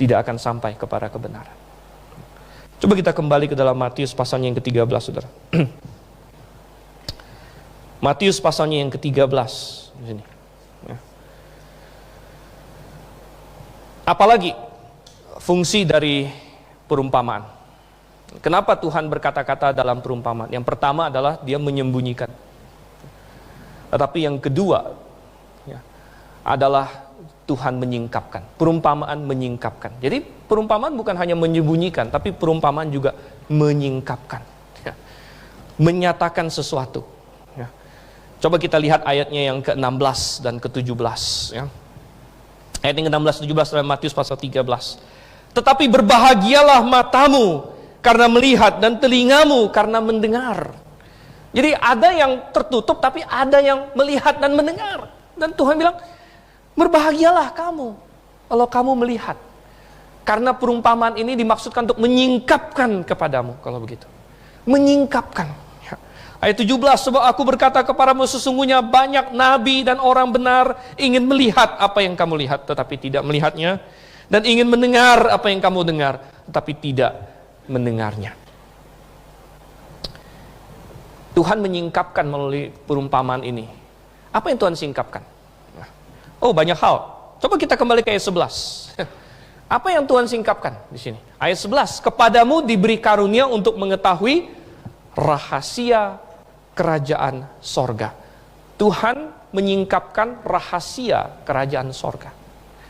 tidak akan sampai kepada kebenaran. Coba kita kembali ke dalam Matius pasalnya yang ke-13, saudara. Matius pasalnya yang ke-13 di sini. Apalagi fungsi dari perumpamaan? Kenapa Tuhan berkata-kata dalam perumpamaan? Yang pertama adalah Dia menyembunyikan. Tetapi yang kedua adalah Tuhan menyingkapkan. Perumpamaan menyingkapkan. Jadi perumpamaan bukan hanya menyembunyikan, tapi perumpamaan juga menyingkapkan. Ya. Menyatakan sesuatu. Ya. Coba kita lihat ayatnya yang ke-16 dan ke-17. Ya. Ayat yang ke-16, 17 dalam Matius pasal 13. Tetapi berbahagialah matamu karena melihat dan telingamu karena mendengar. Jadi ada yang tertutup tapi ada yang melihat dan mendengar. Dan Tuhan bilang, berbahagialah kamu kalau kamu melihat. Karena perumpamaan ini dimaksudkan untuk menyingkapkan kepadamu, kalau begitu. Menyingkapkan. Ya. Ayat 17, sebab aku berkata kepadamu sesungguhnya banyak nabi dan orang benar ingin melihat apa yang kamu lihat, tetapi tidak melihatnya. Dan ingin mendengar apa yang kamu dengar, tetapi tidak mendengarnya. Tuhan menyingkapkan melalui perumpamaan ini. Apa yang Tuhan singkapkan? Oh, banyak hal. Coba kita kembali ke ayat 11. Apa yang Tuhan singkapkan di sini? Ayat 11, kepadamu diberi karunia untuk mengetahui rahasia kerajaan sorga. Tuhan menyingkapkan rahasia kerajaan sorga.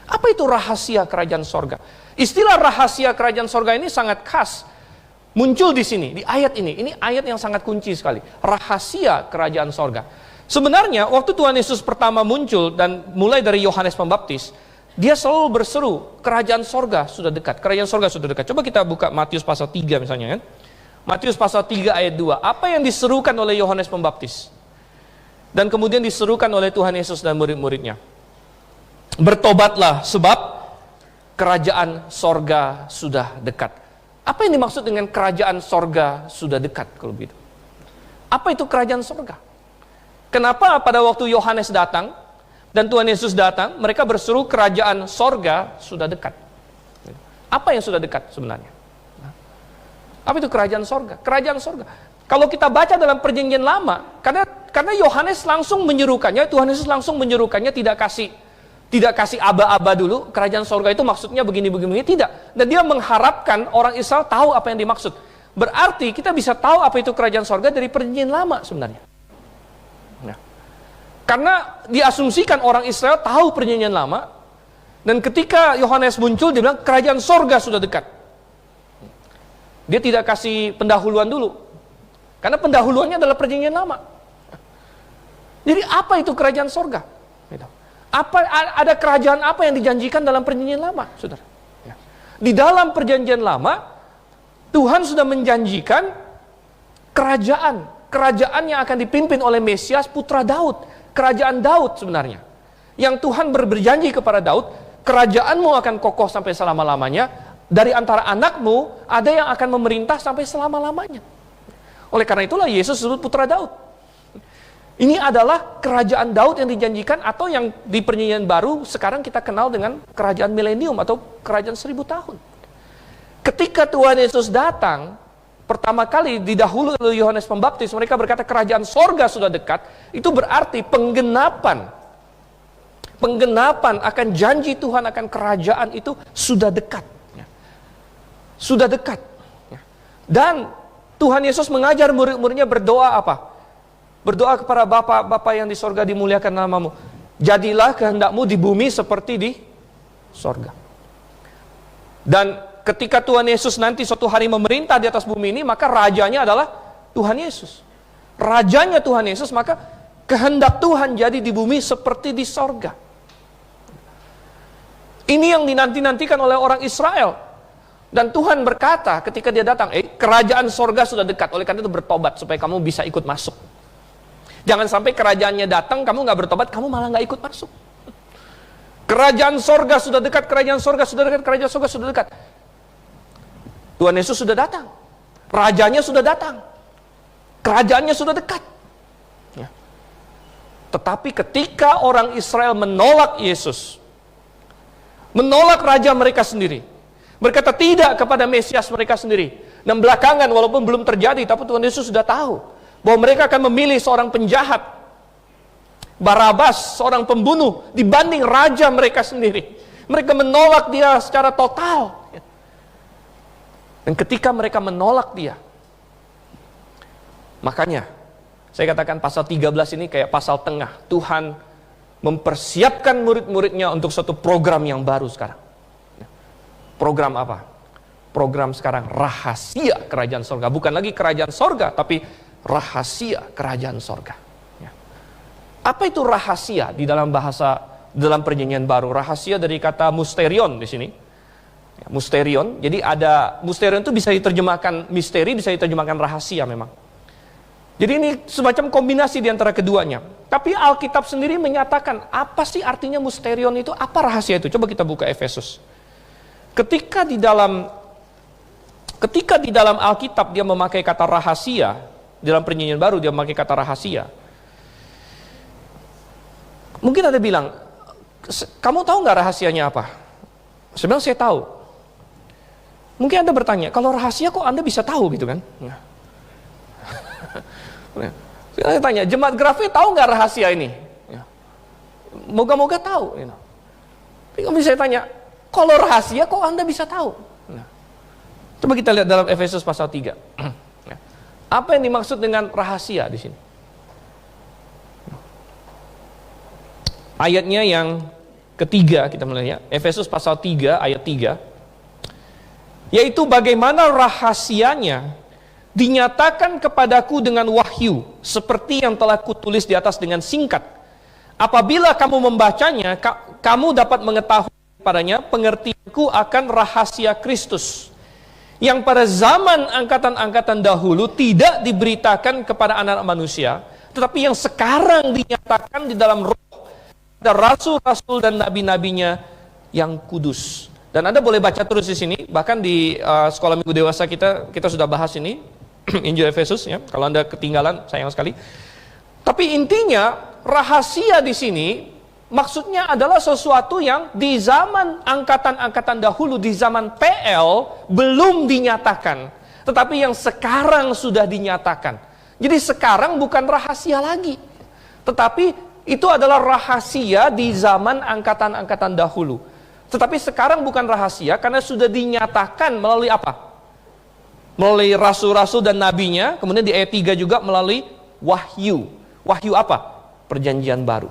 Apa itu rahasia kerajaan sorga? Istilah rahasia kerajaan sorga ini sangat khas. Muncul di sini, di ayat ini. Ini ayat yang sangat kunci sekali. Rahasia kerajaan sorga. Sebenarnya waktu Tuhan Yesus pertama muncul dan mulai dari Yohanes Pembaptis, dia selalu berseru, kerajaan sorga sudah dekat, kerajaan sorga sudah dekat. Coba kita buka Matius pasal 3 misalnya kan. Matius pasal 3 ayat 2. Apa yang diserukan oleh Yohanes Pembaptis? Dan kemudian diserukan oleh Tuhan Yesus dan murid-muridnya. Bertobatlah sebab kerajaan sorga sudah dekat. Apa yang dimaksud dengan kerajaan sorga sudah dekat kalau begitu? Apa itu kerajaan sorga? Kenapa pada waktu Yohanes datang dan Tuhan Yesus datang, mereka berseru kerajaan sorga sudah dekat. Apa yang sudah dekat sebenarnya? Apa itu kerajaan sorga? Kerajaan sorga. Kalau kita baca dalam perjanjian lama, karena Yohanes langsung menyerukannya, Tuhan Yesus langsung menyerukannya, tidak kasih aba-aba dulu, kerajaan sorga itu maksudnya begini-begini, tidak. Dan dia mengharapkan orang Israel tahu apa yang dimaksud. Berarti kita bisa tahu apa itu kerajaan sorga dari perjanjian lama sebenarnya. Nah, karena diasumsikan orang Israel tahu perjanjian lama, dan ketika Yohanes muncul, dia bilang kerajaan sorga sudah dekat. Dia tidak kasih pendahuluan dulu, karena pendahuluannya adalah perjanjian lama. Jadi apa itu kerajaan sorga? Ada kerajaan apa yang dijanjikan dalam perjanjian lama, saudara? Di dalam perjanjian lama, Tuhan sudah menjanjikan kerajaan yang akan dipimpin oleh Mesias putra Daud, kerajaan Daud sebenarnya. Yang Tuhan berjanji kepada Daud, kerajaanmu akan kokoh sampai selama-lamanya, dari antara anakmu ada yang akan memerintah sampai selama-lamanya. Oleh karena itulah Yesus disebut putra Daud. Ini adalah kerajaan Daud yang dijanjikan, atau yang di perjanjian baru sekarang kita kenal dengan kerajaan milenium atau kerajaan 1000 tahun. Ketika Tuhan Yesus datang pertama kali didahului oleh Yohanes Pembaptis, mereka berkata kerajaan sorga sudah dekat. Itu berarti penggenapan akan janji Tuhan akan kerajaan itu sudah dekat. Sudah dekat. Dan Tuhan Yesus mengajar murid-muridnya berdoa apa? Berdoa kepada Bapa yang di sorga, dimuliakan namamu. Jadilah kehendakmu di bumi seperti di sorga. Dan ketika Tuhan Yesus nanti suatu hari memerintah di atas bumi ini, maka rajanya adalah Tuhan Yesus. Rajanya Tuhan Yesus, maka kehendak Tuhan jadi di bumi seperti di sorga. Ini yang dinanti-nantikan oleh orang Israel. Dan Tuhan berkata ketika dia datang, kerajaan sorga sudah dekat, oleh karena itu bertobat supaya kamu bisa ikut masuk. Jangan sampai kerajaannya datang, kamu nggak bertobat, kamu malah nggak ikut masuk. Kerajaan sorga sudah dekat, kerajaan sorga sudah dekat, kerajaan sorga sudah dekat. Tuhan Yesus sudah datang, rajanya sudah datang, kerajaannya sudah dekat. Ya. Tetapi ketika orang Israel menolak Yesus, menolak raja mereka sendiri, berkata tidak kepada Mesias mereka sendiri, dan belakangan walaupun belum terjadi, tapi Tuhan Yesus sudah tahu bahwa mereka akan memilih seorang penjahat, Barabas, seorang pembunuh, dibanding raja mereka sendiri. Mereka menolak dia secara total. Dan ketika mereka menolak dia, makanya saya katakan pasal 13 ini kayak pasal tengah. Tuhan mempersiapkan murid-muridnya untuk suatu program yang baru sekarang. Program apa? Program sekarang rahasia kerajaan sorga. Bukan lagi kerajaan sorga, tapi rahasia kerajaan sorga. Apa itu rahasia di dalam bahasa, dalam perjanjian baru? Rahasia dari kata mysterion di sini. Mysterion, jadi ada, mysterion itu bisa diterjemahkan misteri, bisa diterjemahkan rahasia memang. Jadi ini semacam kombinasi di antara keduanya. Tapi Alkitab sendiri menyatakan, apa sih artinya mysterion itu? Apa rahasia itu? Coba kita buka Efesus. Ketika di dalam Alkitab dia memakai kata rahasia, di dalam perjanjian baru dia memakai kata rahasia. Mungkin ada bilang, kamu tahu nggak rahasianya apa? Sebenarnya saya tahu. Mungkin Anda bertanya, kalau rahasia kok Anda bisa tahu gitu kan? Saya tanya, jemaat Grafe tahu nggak rahasia ini? Moga-moga tahu. Tapi kalau saya tanya, kalau rahasia kok Anda bisa tahu? Coba kita lihat dalam Efesus pasal 3. Apa yang dimaksud dengan rahasia di sini? Ayatnya yang ketiga kita melihat, Efesus pasal 3 ayat 3. Yaitu bagaimana rahasianya dinyatakan kepadaku dengan wahyu, seperti yang telah kutulis di atas dengan singkat. Apabila kamu membacanya, kamu dapat mengetahui padanya pengertianku akan rahasia Kristus, yang pada zaman angkatan-angkatan dahulu tidak diberitakan kepada anak manusia, tetapi yang sekarang dinyatakan di dalam roh ada rasul-rasul dan nabi-nabinya yang kudus. Dan Anda boleh baca terus di sini, bahkan di sekolah minggu dewasa kita sudah bahas ini, Injil Efesus ya. Kalau Anda ketinggalan, sayang sekali. Tapi intinya rahasia di sini maksudnya adalah sesuatu yang di zaman angkatan-angkatan dahulu, di zaman PL belum dinyatakan, tetapi yang sekarang sudah dinyatakan. Jadi sekarang bukan rahasia lagi, tetapi itu adalah rahasia di zaman angkatan-angkatan dahulu. Tetapi sekarang bukan rahasia karena sudah dinyatakan melalui apa? Melalui rasul-rasul dan nabinya, kemudian di ayat 3 juga melalui wahyu. Wahyu apa? Perjanjian baru.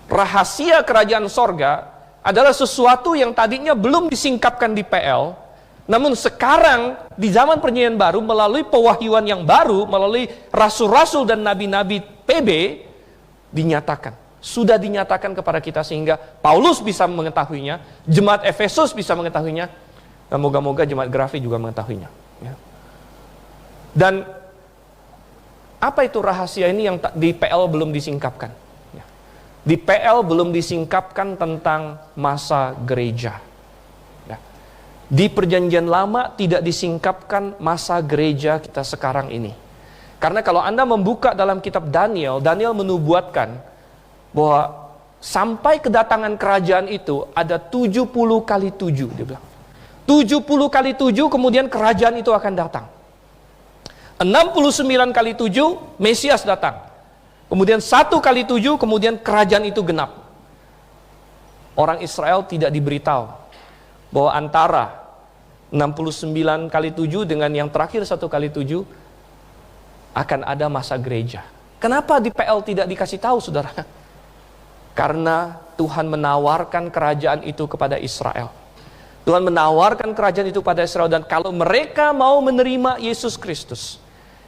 Rahasia kerajaan sorga adalah sesuatu yang tadinya belum disingkapkan di PL, namun sekarang di zaman perjanjian baru melalui pewahyuan yang baru, melalui rasul-rasul dan nabi-nabi PB dinyatakan. Sudah dinyatakan kepada kita sehingga Paulus bisa mengetahuinya, jemaat Efesus bisa mengetahuinya, dan moga-moga jemaat Grafe juga mengetahuinya. Dan apa itu rahasia ini yang di PL belum disingkapkan? Di PL belum disingkapkan tentang masa gereja. Di perjanjian lama tidak disingkapkan masa gereja kita sekarang ini. Karena kalau Anda membuka dalam kitab Daniel, Daniel menubuatkan bahwa sampai kedatangan kerajaan itu ada 70 kali 7, dia bilang. 70 kali 7 kemudian kerajaan itu akan datang. 69 kali 7 Mesias datang. Kemudian 1 kali 7 kemudian kerajaan itu genap. Orang Israel tidak diberitahu bahwa antara 69 kali 7 dengan yang terakhir 1 kali 7 akan ada masa gereja. Kenapa di PL tidak dikasih tahu, saudara? Karena Tuhan menawarkan kerajaan itu kepada Israel. Tuhan menawarkan kerajaan itu pada Israel, dan kalau mereka mau menerima Yesus Kristus,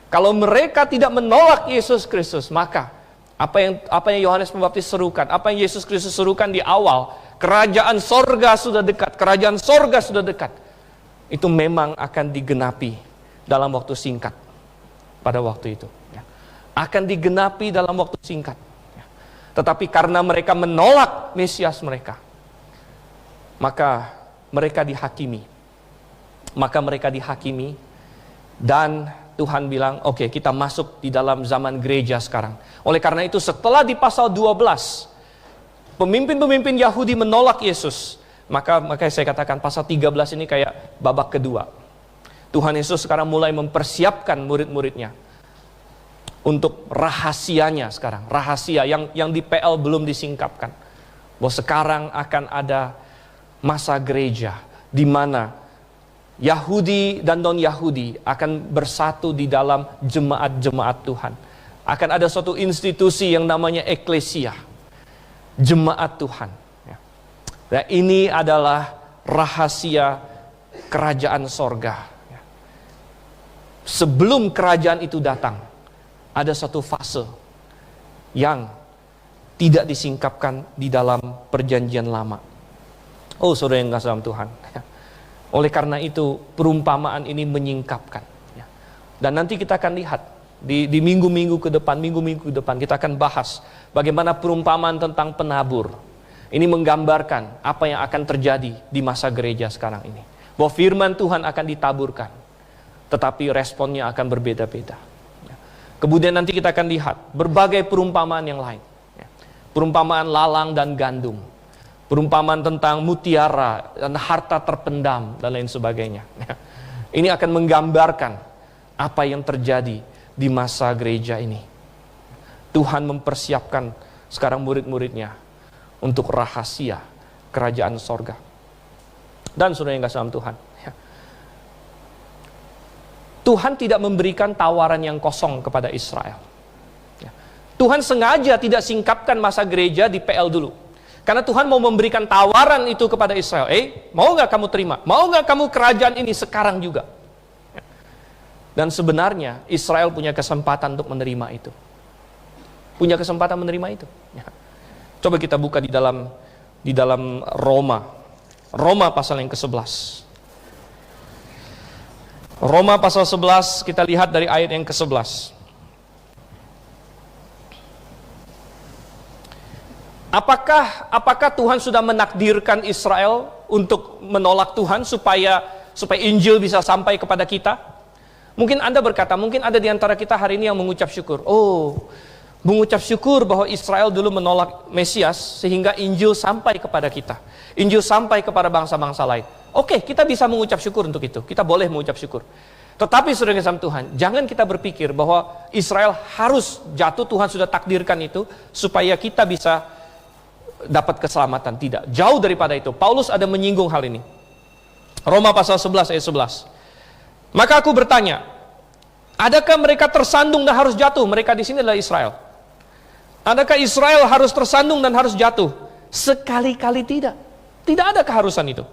kalau mereka tidak menolak Yesus Kristus, maka apa yang Yohanes Pembaptis serukan, apa yang Yesus Kristus serukan di awal, kerajaan sorga sudah dekat, kerajaan sorga sudah dekat, itu memang akan digenapi dalam waktu singkat. Pada waktu itu akan digenapi dalam waktu singkat. Tetapi karena mereka menolak Mesias mereka, maka mereka dihakimi. Dan Tuhan bilang, oke, kita masuk di dalam zaman gereja sekarang. Oleh karena itu setelah di pasal 12 pemimpin-pemimpin Yahudi menolak Yesus, maka saya katakan pasal 13 ini kayak babak kedua. Tuhan Yesus sekarang mulai mempersiapkan murid-muridnya untuk rahasianya sekarang. Rahasia yang di PL belum disingkapkan. Bahwa sekarang akan ada masa gereja di mana Yahudi dan non-Yahudi akan bersatu di dalam jemaat-jemaat Tuhan. Akan ada suatu institusi yang namanya eklesia, jemaat Tuhan. Nah, ini adalah rahasia kerajaan sorga. Sebelum kerajaan itu datang, ada satu fase yang tidak disingkapkan di dalam perjanjian lama. Oh, saudara yang kasih dalam Tuhan. Oleh karena itu, perumpamaan ini menyingkapkan. Dan nanti kita akan lihat di minggu-minggu ke depan, kita akan bahas bagaimana perumpamaan tentang penabur. Ini menggambarkan apa yang akan terjadi di masa gereja sekarang ini. Bahwa firman Tuhan akan ditaburkan, tetapi responnya akan berbeda-beda. Kemudian nanti kita akan lihat berbagai perumpamaan yang lain. Perumpamaan lalang dan gandum. Perumpamaan tentang mutiara dan harta terpendam dan lain sebagainya. Ini akan menggambarkan apa yang terjadi di masa gereja ini. Tuhan mempersiapkan sekarang murid-muridnya untuk rahasia kerajaan sorga. Dan saudara yang kasih dalam Tuhan, Tuhan tidak memberikan tawaran yang kosong kepada Israel. Tuhan sengaja tidak singkapkan masa gereja di PL dulu. Karena Tuhan mau memberikan tawaran itu kepada Israel. Mau gak kamu terima? Mau gak kamu kerajaan ini sekarang juga? Dan sebenarnya Israel punya kesempatan untuk menerima itu. Punya kesempatan menerima itu. Coba kita buka di dalam Roma pasal yang ke-11. Roma pasal 11, kita lihat dari ayat yang ke-11. Apakah Tuhan sudah menakdirkan Israel untuk menolak Tuhan supaya Injil bisa sampai kepada kita? Mungkin Anda berkata, mungkin ada di antara kita hari ini yang mengucap syukur. Mengucap syukur bahwa Israel dulu menolak Mesias sehingga Injil sampai kepada kita. Injil sampai kepada bangsa-bangsa lain. Oke, kita bisa mengucap syukur untuk itu. Kita boleh mengucap syukur. Tetapi saudara yang Tuhan, jangan kita berpikir bahwa Israel harus jatuh, Tuhan sudah takdirkan itu supaya kita bisa dapat keselamatan. Tidak, jauh daripada itu. Paulus ada menyinggung hal ini. Roma pasal 11 ayat 11. Maka aku bertanya, adakah mereka tersandung dan harus jatuh? Mereka di sini adalah Israel. Adakah Israel harus tersandung dan harus jatuh? Sekali-kali tidak. Tidak ada keharusan itu.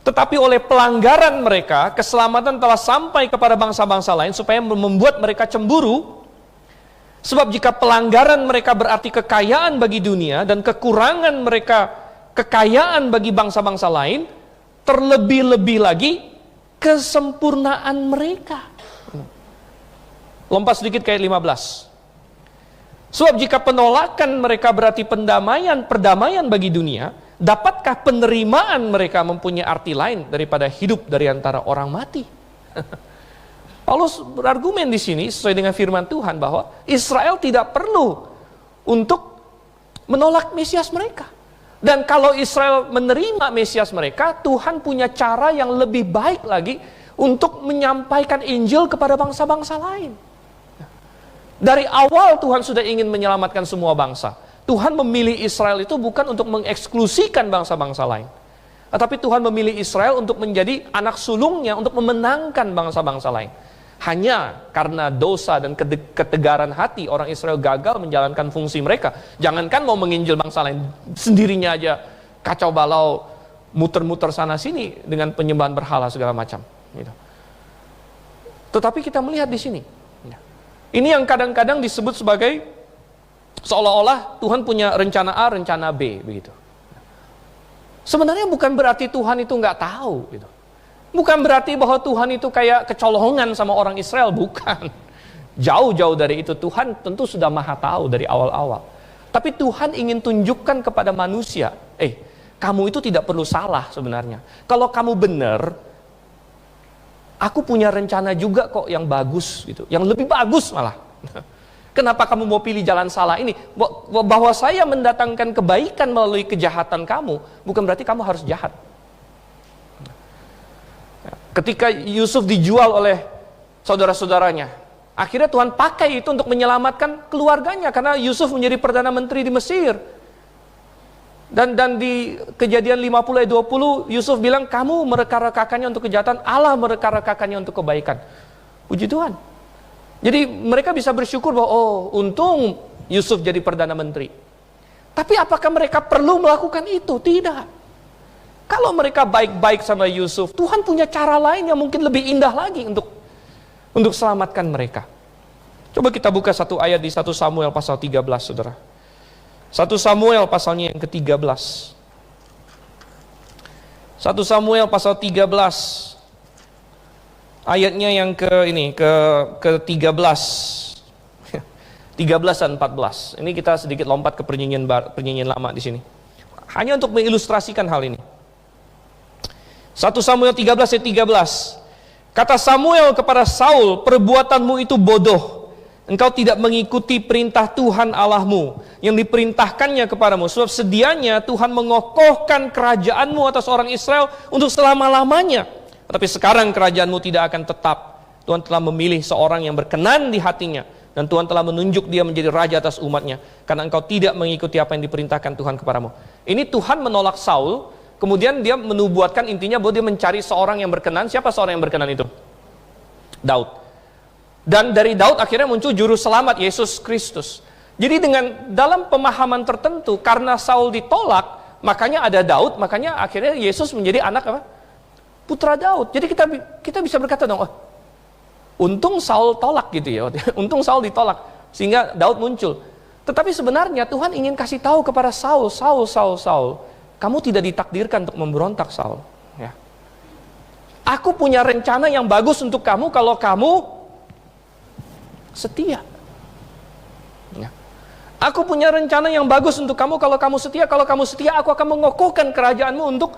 Tetapi oleh pelanggaran mereka, keselamatan telah sampai kepada bangsa-bangsa lain supaya membuat mereka cemburu. Sebab jika pelanggaran mereka berarti kekayaan bagi dunia dan kekurangan mereka kekayaan bagi bangsa-bangsa lain, terlebih-lebih lagi kesempurnaan mereka. Lompat sedikit ke ayat 15. Sebab jika penolakan mereka berarti perdamaian bagi dunia, dapatkah penerimaan mereka mempunyai arti lain daripada hidup dari antara orang mati? Paulus berargumen di sini sesuai dengan firman Tuhan bahwa Israel tidak perlu untuk menolak Mesias mereka. Dan kalau Israel menerima Mesias mereka, Tuhan punya cara yang lebih baik lagi untuk menyampaikan Injil kepada bangsa-bangsa lain. Dari awal Tuhan sudah ingin menyelamatkan semua bangsa. Tuhan memilih Israel itu bukan untuk mengeksklusikan bangsa-bangsa lain. Tetapi Tuhan memilih Israel untuk menjadi anak sulungnya untuk memenangkan bangsa-bangsa lain. Hanya karena dosa dan ketegaran hati orang Israel gagal menjalankan fungsi mereka. Jangankan mau menginjil bangsa lain, sendirinya aja kacau balau, muter-muter sana sini dengan penyembahan berhala segala macam. Gitu. Tetapi kita melihat di sini, ini yang kadang-kadang disebut sebagai seolah-olah Tuhan punya rencana A, rencana B, begitu. Sebenarnya bukan berarti Tuhan itu nggak tahu, gitu. Bukan berarti bahwa Tuhan itu kayak kecolongan sama orang Israel, bukan. Jauh-jauh dari itu, Tuhan tentu sudah maha tahu dari awal-awal. Tapi Tuhan ingin tunjukkan kepada manusia, kamu itu tidak perlu salah sebenarnya. Kalau kamu benar, aku punya rencana juga kok yang bagus, gitu. Yang lebih bagus malah. Kenapa kamu mau pilih jalan salah ini? Bahwa saya mendatangkan kebaikan melalui kejahatan kamu, bukan berarti kamu harus jahat. Ketika Yusuf dijual oleh saudara-saudaranya, akhirnya Tuhan pakai itu untuk menyelamatkan keluarganya, karena Yusuf menjadi Perdana Menteri di Mesir. Dan di Kejadian 50 ayat 20, Yusuf bilang, kamu mereka-rekakannya untuk kejahatan, Allah mereka-rekakannya untuk kebaikan. Puji Tuhan. Jadi mereka bisa bersyukur bahwa, oh, untung Yusuf jadi Perdana Menteri. Tapi apakah mereka perlu melakukan itu? Tidak. Kalau mereka baik-baik sama Yusuf, Tuhan punya cara lain yang mungkin lebih indah lagi untuk selamatkan mereka. Coba kita buka satu ayat di 1 Samuel pasal 13, saudara. 1 Samuel pasalnya yang ke-13. 1 Samuel pasal 13. Ayatnya yang ke-13. 13 dan 14. Ini kita sedikit lompat ke perjanjian lama di sini. Hanya untuk mengilustrasikan hal ini. 1 Samuel 13 ayat 13. Kata Samuel kepada Saul, perbuatanmu itu bodoh. Engkau tidak mengikuti perintah Tuhan Allahmu yang diperintahkannya kepadamu. Sebab sedianya Tuhan mengokohkan kerajaanmu atas orang Israel untuk selama-lamanya. Tapi sekarang kerajaanmu tidak akan tetap. Tuhan telah memilih seorang yang berkenan di hatinya. Dan Tuhan telah menunjuk dia menjadi raja atas umatnya. Karena engkau tidak mengikuti apa yang diperintahkan Tuhan kepadamu. Ini Tuhan menolak Saul. Kemudian dia menubuatkan, intinya bahwa dia mencari seorang yang berkenan. Siapa seorang yang berkenan itu? Daud. Dan dari Daud akhirnya muncul juru selamat Yesus Kristus. Jadi dalam pemahaman tertentu, karena Saul ditolak, makanya ada Daud, makanya akhirnya Yesus menjadi anak apa? Putra Daud. Jadi kita bisa berkata dong, oh, untung Saul tolak gitu ya. Untung Saul ditolak sehingga Daud muncul. Tetapi sebenarnya Tuhan ingin kasih tahu kepada Saul, kamu tidak ditakdirkan untuk memberontak, Saul. Ya. Aku punya rencana yang bagus untuk kamu kalau kamu setia. Ya. Aku punya rencana yang bagus untuk kamu kalau kamu setia. Kalau kamu setia, aku akan mengokohkan kerajaanmu untuk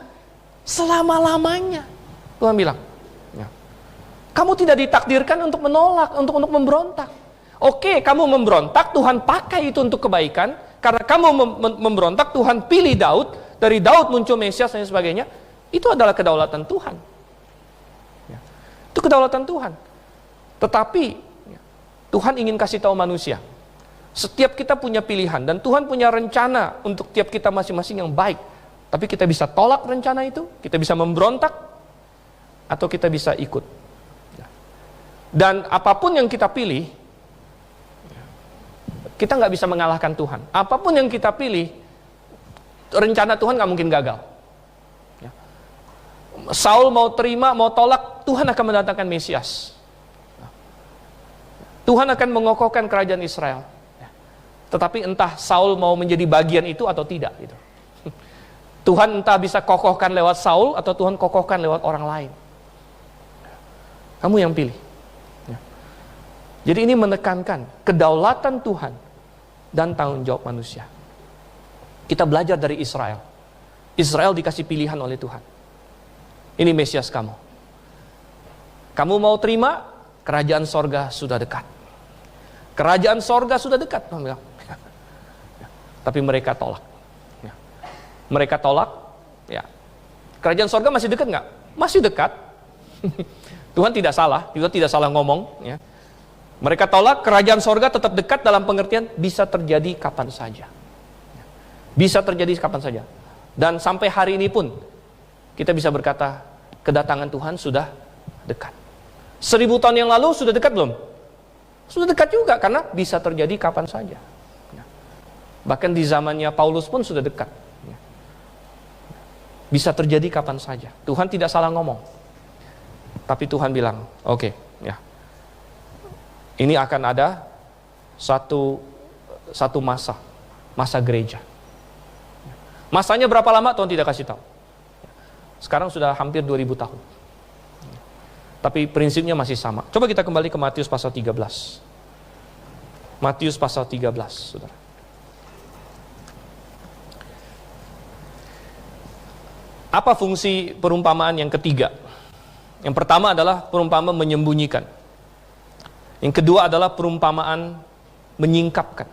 selama-lamanya. Tuhan bilang, ya. Kamu tidak ditakdirkan untuk menolak, untuk memberontak. Oke, kamu memberontak, Tuhan pakai itu untuk kebaikan. Karena kamu memberontak, Tuhan pilih Daud. Dari Daud muncul Mesias dan sebagainya. Itu adalah kedaulatan Tuhan. Ya. Itu kedaulatan Tuhan. Tetapi Tuhan ingin kasih tahu manusia, setiap kita punya pilihan dan Tuhan punya rencana untuk tiap kita masing-masing yang baik. Tapi kita bisa tolak rencana itu, kita bisa memberontak, atau kita bisa ikut. Dan apapun yang kita pilih, kita nggak bisa mengalahkan Tuhan. Apapun yang kita pilih, rencana Tuhan nggak mungkin gagal. Saul mau terima, mau tolak, Tuhan akan mendatangkan Mesias. Tuhan akan mengokohkan kerajaan Israel. Tetapi entah Saul mau menjadi bagian itu atau tidak. Gitu. Tuhan entah bisa kokohkan lewat Saul atau Tuhan kokohkan lewat orang lain. Kamu yang pilih. Jadi ini menekankan kedaulatan Tuhan dan tanggung jawab manusia. Kita belajar dari Israel. Israel dikasih pilihan oleh Tuhan. Ini Mesias kamu. Kamu mau terima, kerajaan sorga sudah dekat. Kerajaan sorga sudah dekat. Tapi mereka tolak. Mereka tolak. Ya. Kerajaan sorga masih dekat nggak? Masih dekat. Tuhan tidak salah. Tuhan tidak salah ngomong. Ya. Mereka tolak. Kerajaan sorga tetap dekat dalam pengertian bisa terjadi kapan saja. Bisa terjadi kapan saja. Dan sampai hari ini pun kita bisa berkata kedatangan Tuhan sudah dekat. 1000 tahun yang lalu sudah dekat belum? Sudah dekat juga karena bisa terjadi kapan saja. Bahkan di zamannya Paulus pun sudah dekat. Bisa terjadi kapan saja. Tuhan tidak salah ngomong. Tapi Tuhan bilang, oke, ya. Ini akan ada satu masa gereja. Masanya berapa lama Tuhan tidak kasih tahu. Sekarang sudah hampir 2000 tahun. Tapi prinsipnya masih sama. Coba kita kembali ke Matius pasal 13. Matius pasal 13, saudara. Apa fungsi perumpamaan yang ketiga? Yang pertama adalah perumpamaan menyembunyikan. Yang kedua adalah perumpamaan menyingkapkan.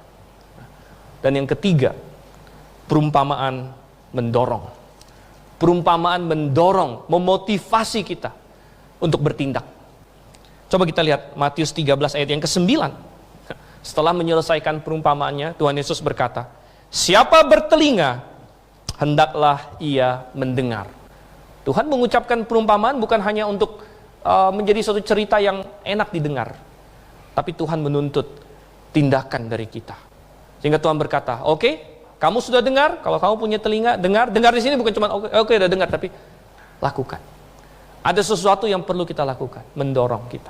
Dan yang ketiga, perumpamaan mendorong. Perumpamaan mendorong, memotivasi kita untuk bertindak. Coba kita lihat Matius 13 ayat yang ke-9. Setelah menyelesaikan perumpamaannya, Tuhan Yesus berkata, siapa bertelinga, hendaklah ia mendengar. Tuhan mengucapkan perumpamaan bukan hanya untuk menjadi suatu cerita yang enak didengar. Tapi Tuhan menuntut tindakan dari kita. Sehingga Tuhan berkata, oke, kamu sudah dengar, kalau kamu punya telinga, dengar. Dengar di sini bukan cuma oke, udah dengar, tapi lakukan. Ada sesuatu yang perlu kita lakukan, mendorong kita.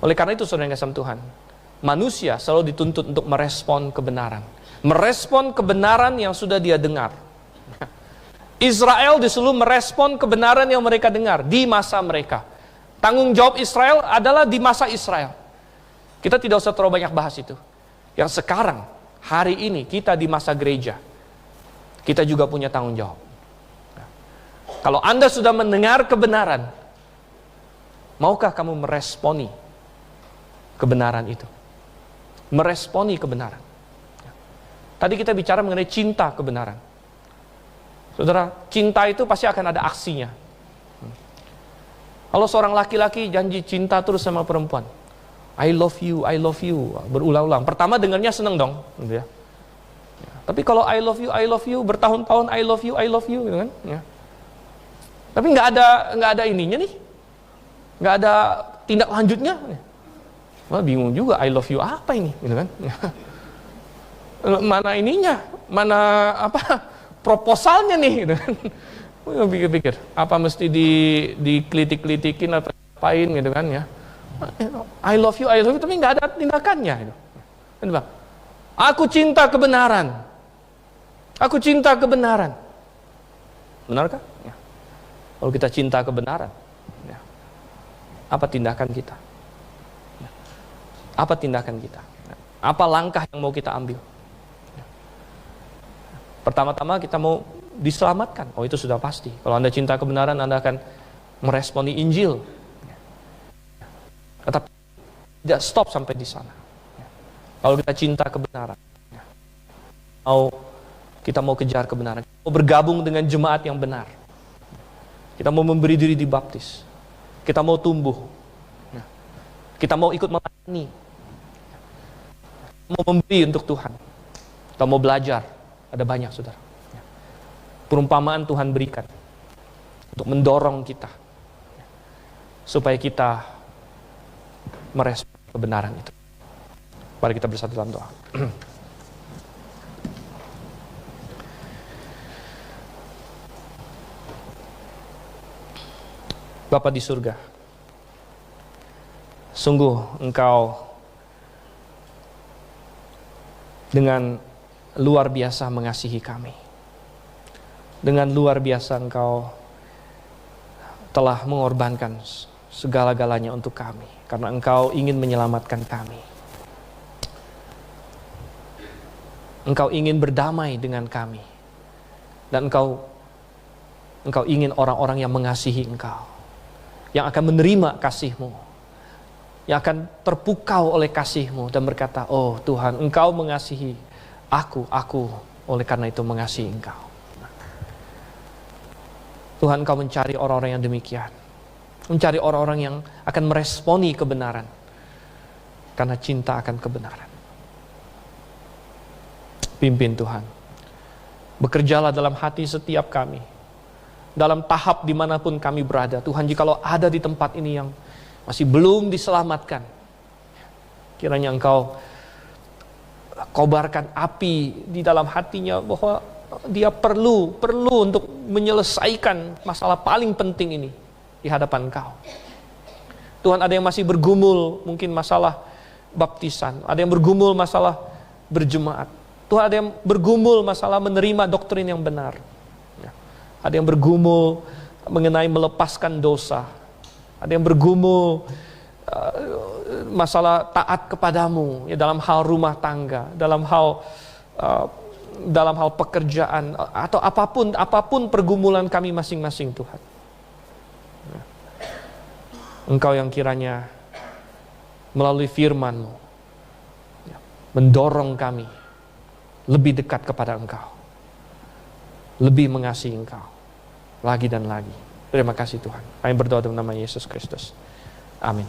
Oleh karena itu, saudara yang kasih Tuhan, manusia selalu dituntut untuk merespon kebenaran. Merespon kebenaran yang sudah dia dengar. Israel disuruh merespon kebenaran yang mereka dengar di masa mereka. Tanggung jawab Israel adalah di masa Israel. Kita tidak usah terlalu banyak bahas itu. Yang sekarang, hari ini, kita di masa gereja, kita juga punya tanggung jawab. Kalau Anda sudah mendengar kebenaran, maukah kamu meresponi kebenaran itu? Meresponi kebenaran. Tadi kita bicara mengenai cinta kebenaran. Saudara, cinta itu pasti akan ada aksinya. Kalau seorang laki-laki janji cinta terus sama perempuan, I love you, berulang-ulang. Pertama dengarnya seneng dong, gitu ya. Tapi kalau I love you, bertahun-tahun I love you, gitu kan? Ya. Tapi nggak ada ininya nih, nggak ada tindak lanjutnya. Wah, bingung juga, I love you apa ini, gitu kan? Mana ininya, mana proposalnya nih, gitu kan? Pikir-pikir, apa mesti dikelitik-kelitikin atau apain, gitu kan ya? I love you, tapi nggak ada tindakannya. Aku cinta kebenaran. Aku cinta kebenaran. Benarkah? Ya. Kalau kita cinta kebenaran, ya. Apa tindakan kita? Ya. Apa tindakan kita? Ya. Apa langkah yang mau kita ambil? Ya. Pertama-tama kita mau diselamatkan. Oh, itu sudah pasti. Kalau Anda cinta kebenaran, Anda akan meresponi Injil. Tetapi tidak stop sampai di sana. Kalau kita cinta kebenaran, kita mau kejar kebenaran, kita mau bergabung dengan jemaat yang benar, kita mau memberi diri dibaptis, kita mau tumbuh, kita mau ikut melayani, mau memberi untuk Tuhan, kita mau belajar. Ada banyak, saudara. Perumpamaan Tuhan berikan untuk mendorong kita supaya kita merespon kebenaran itu. Mari kita bersatu dalam doa. Bapa di surga, sungguh Engkau dengan luar biasa mengasihi kami. Dengan luar biasa Engkau telah mengorbankan segala-galanya untuk kami, karena Engkau ingin menyelamatkan kami. Engkau ingin berdamai dengan kami, dan Engkau ingin orang-orang yang mengasihi Engkau, yang akan menerima kasih-Mu, yang akan terpukau oleh kasih-Mu dan berkata, oh Tuhan, Engkau mengasihi aku oleh karena itu mengasihi Engkau. Tuhan, Engkau mencari orang-orang yang demikian, mencari orang-orang yang akan meresponi kebenaran karena cinta akan kebenaran. Pimpin Tuhan, bekerjalah dalam hati setiap kami, dalam tahap dimanapun kami berada. Tuhan, jikalau ada di tempat ini yang masih belum diselamatkan, kiranya Engkau kobarkan api di dalam hatinya bahwa dia perlu untuk menyelesaikan masalah paling penting ini di hadapan Engkau. Tuhan, ada yang masih bergumul mungkin masalah baptisan, ada yang bergumul masalah berjemaat. Tuhan, ada yang bergumul masalah menerima doktrin yang benar. Ada yang bergumul mengenai melepaskan dosa. Ada yang bergumul masalah taat kepadamu ya, dalam hal rumah tangga, dalam hal pekerjaan, atau apapun pergumulan kami masing-masing, Tuhan. Engkau yang kiranya melalui firman-Mu mendorong kami lebih dekat kepada Engkau, lebih mengasihi Engkau lagi dan lagi. Terima kasih Tuhan. Kami berdoa dalam nama Yesus Kristus. Amin.